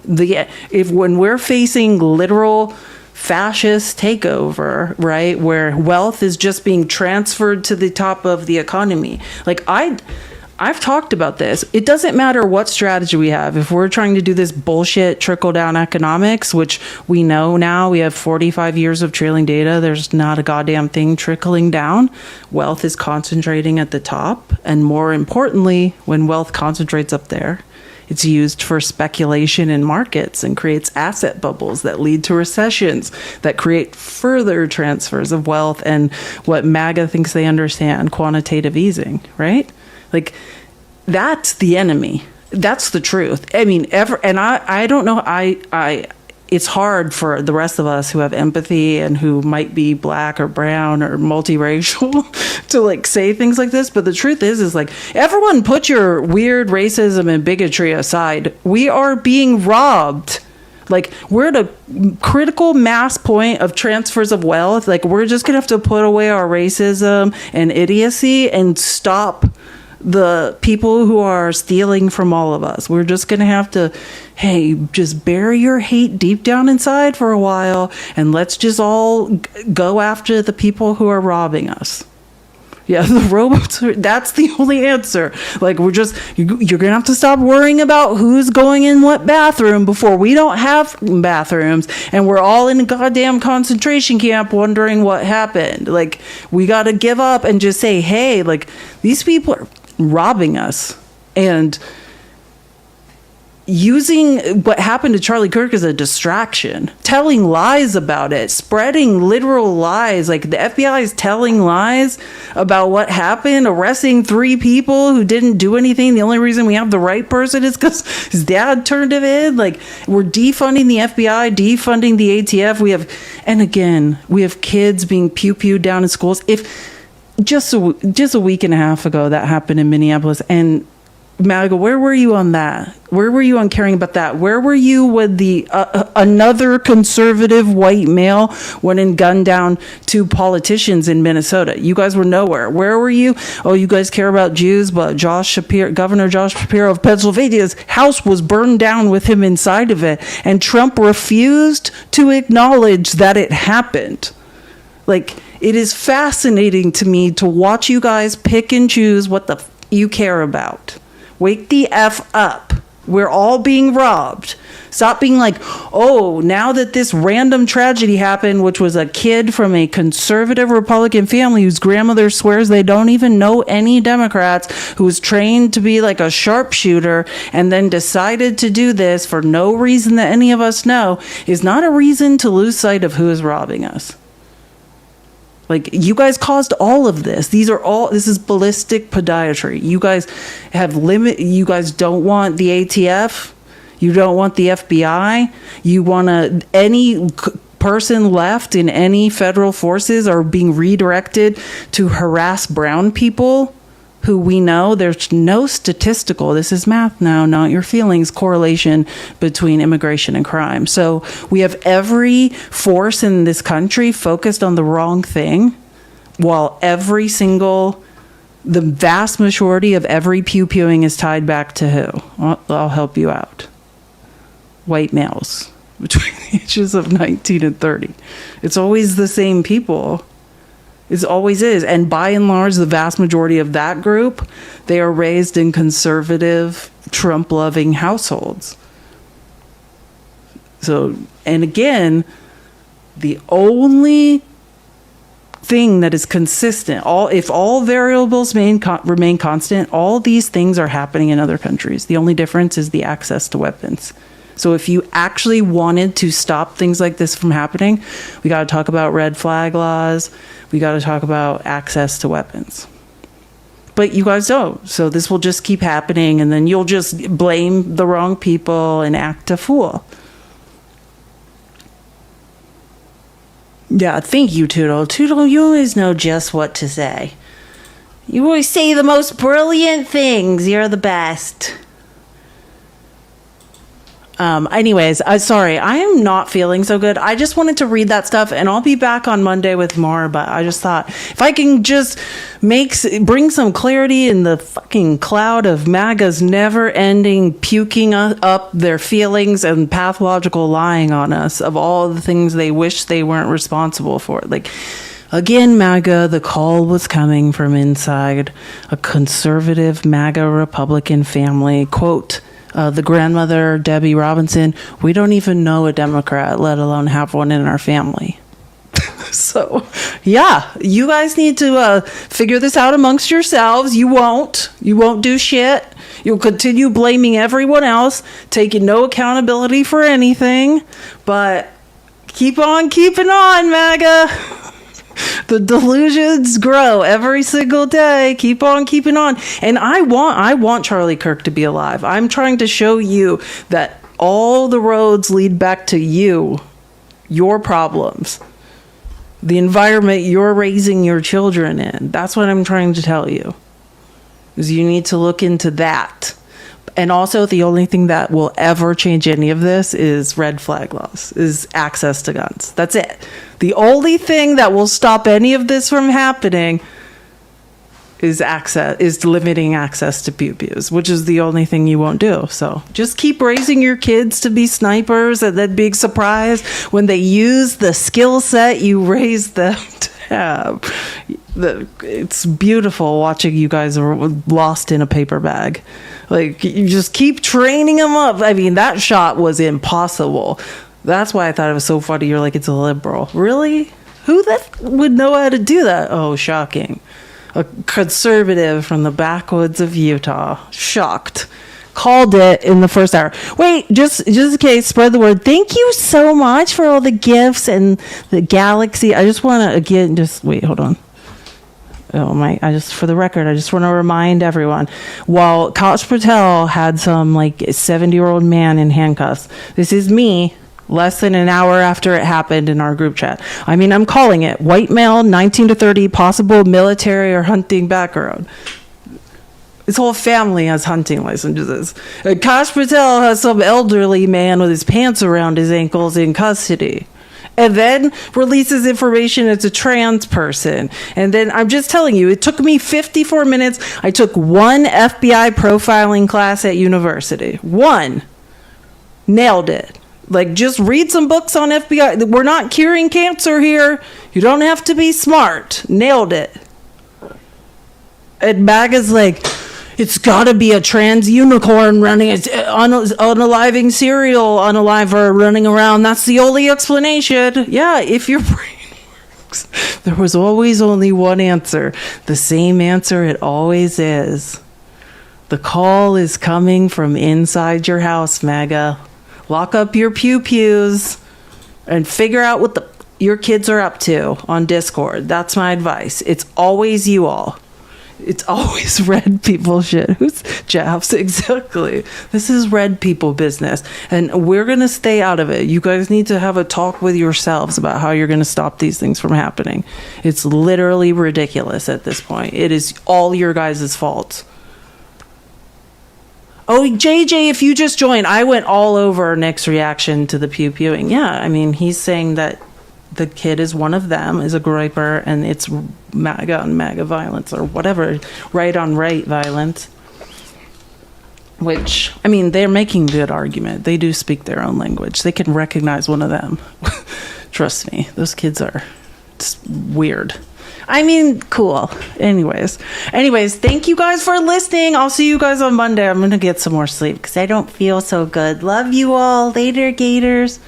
When we're facing literal fascist takeover, right, where wealth is just being transferred to the top of the economy. Like, I've talked about this. It doesn't matter what strategy we have. If we're trying to do this bullshit trickle-down economics, which we know now, we have 45 years of trailing data, there's not a goddamn thing trickling down. Wealth is concentrating at the top. And more importantly, when wealth concentrates up there, it's used for speculation in markets and creates asset bubbles that lead to recessions that create further transfers of wealth and what MAGA thinks they understand, quantitative easing, right? Like, that's the enemy. That's the truth. I mean, I don't know. It's hard for the rest of us who have empathy and who might be black or brown or multiracial to like say things like this. But the truth is like, everyone put your weird racism and bigotry aside. We are being robbed. Like, we're at a critical mass point of transfers of wealth. Like, we're just going to have to put away our racism and idiocy and stop the people who are stealing from all of us. We're just going to have to, hey, just bury your hate deep down inside for a while, and let's just all go after the people who are robbing us. Yeah, the robots, that's the only answer. Like, you're going to have to stop worrying about who's going in what bathroom before we don't have bathrooms and we're all in a goddamn concentration camp wondering what happened. Like, we got to give up and just say, hey, like, these people are robbing us. And using what happened to Charlie Kirk as a distraction, telling lies about it, spreading literal lies. Like the FBI is telling lies about what happened, arresting 3 people who didn't do anything. The only reason we have the right person is because his dad turned him in. Like, we're defunding the FBI, defunding the ATF. We have kids being pew-pewed down in schools. If just a week and a half ago that happened in Minneapolis, and MAGA, where were you on that? Where were you on caring about that? Where were you when the another conservative white male went and gunned down 2 politicians in Minnesota? You guys were nowhere. Where were you? Oh, you guys care about Jews, but Governor Josh Shapiro of Pennsylvania's house was burned down with him inside of it, and Trump refused to acknowledge that it happened. Like, it is fascinating to me to watch you guys pick and choose what you care about. Wake the F up. We're all being robbed. Stop being like, oh, now that this random tragedy happened, which was a kid from a conservative Republican family whose grandmother swears they don't even know any Democrats, who was trained to be like a sharpshooter and then decided to do this for no reason that any of us know, is not a reason to lose sight of who is robbing us. Like, you guys caused all of this. This is ballistic podiatry. You guys you guys don't want the ATF. You don't want the FBI. You want any person left in any federal forces are being redirected to harass brown people who we know there's no statistical, this is math now, not your feelings, correlation between immigration and crime. So we have every force in this country focused on the wrong thing, while the vast majority of every pew-pewing is tied back to who? I'll help you out. White males between the ages of 19 and 30. It's always the same people. It always is. And by and large, the vast majority of that group, they are raised in conservative, Trump-loving households. So, and again, the only thing that is consistent, if all variables remain constant, all these things are happening in other countries. The only difference is the access to weapons. So if you actually wanted to stop things like this from happening, we got to talk about red flag laws. We got to talk about access to weapons. But you guys don't. So this will just keep happening, and then you'll just blame the wrong people and act a fool. Yeah, thank you, Toodle. Toodle, you always know just what to say. You always say the most brilliant things. You're the best. Anyways, sorry, I am not feeling so good. I just wanted to read that stuff, and I'll be back on Monday with more, but I just thought if I can just bring some clarity in the fucking cloud of MAGA's never-ending puking up their feelings and pathological lying on us of all the things they wish they weren't responsible for. Like, again, MAGA, the call was coming from inside a conservative MAGA Republican family. Quote, the grandmother, Debbie Robinson, we don't even know a Democrat, let alone have one in our family. So, yeah, you guys need to figure this out amongst yourselves. You won't do shit. You'll continue blaming everyone else, taking no accountability for anything. But keep on keeping on, MAGA. The delusions grow every single day. Keep on keeping on. And I want Charlie Kirk to be alive. I'm trying to show you that all the roads lead back to you, your problems, the environment you're raising your children in. That's what I'm trying to tell you, is you need to look into that. And also, the only thing that will ever change any of this is red flag laws, is access to guns. That's it. The only thing that will stop any of this from happening is limiting access to pew-pews, which is the only thing you won't do. So just keep raising your kids to be snipers, and then being surprised when they use the skill set you raised them to have. It's beautiful watching you guys are lost in a paper bag. Like, you just keep training them up. I mean, that shot was impossible. That's why I thought it was so funny. You're like, it's a liberal. Really? Who would know how to do that? Oh, shocking. A conservative from the backwoods of Utah. Shocked. called it in the first hour. Wait, just in case, spread the word. Thank you so much for all the gifts and the galaxy. I just want to, again, just wait, hold on. Oh my, for the record, I just want to remind everyone, while Kosh Patel had some like 70-year-old man in handcuffs, this is me less than an hour after it happened in our group chat. I mean, I'm calling it white male, 19 to 30, possible military or hunting background. His whole family has hunting licenses. Kosh Patel has some elderly man with his pants around his ankles in custody. And then releases information as a trans person. And then I'm just telling you, it took me 54 minutes. I took one FBI profiling class at university. One. Nailed it. Like, just read some books on FBI. We're not curing cancer here. You don't have to be smart. Nailed it. And MAGA's like, it's got to be a trans unicorn running, unaliving serial unaliver running around. That's the only explanation. Yeah, if your brain works. There was always only one answer. The same answer it always is. The call is coming from inside your house, MAGA. Lock up your pew-pews and figure out what your kids are up to on Discord. That's my advice. It's always you all. It's always red people shit. Who's Japs? Exactly. This is red people business. And we're going to stay out of it. You guys need to have a talk with yourselves about how you're going to stop these things from happening. It's literally ridiculous at this point. It is all your guys' fault. Oh, JJ, if you just joined, I went all over Nick's reaction to the pew-pewing. Yeah, I mean, he's saying that the kid is one of them, is a griper, and it's MAGA on MAGA violence or whatever, right on right violence. Which, I mean, they're making good argument. They do speak their own language. They can recognize one of them. Trust me, those kids are just weird. I mean, cool. Anyways, thank you guys for listening. I'll see you guys on Monday. I'm going to get some more sleep because I don't feel so good. Love you all. Later, Gators.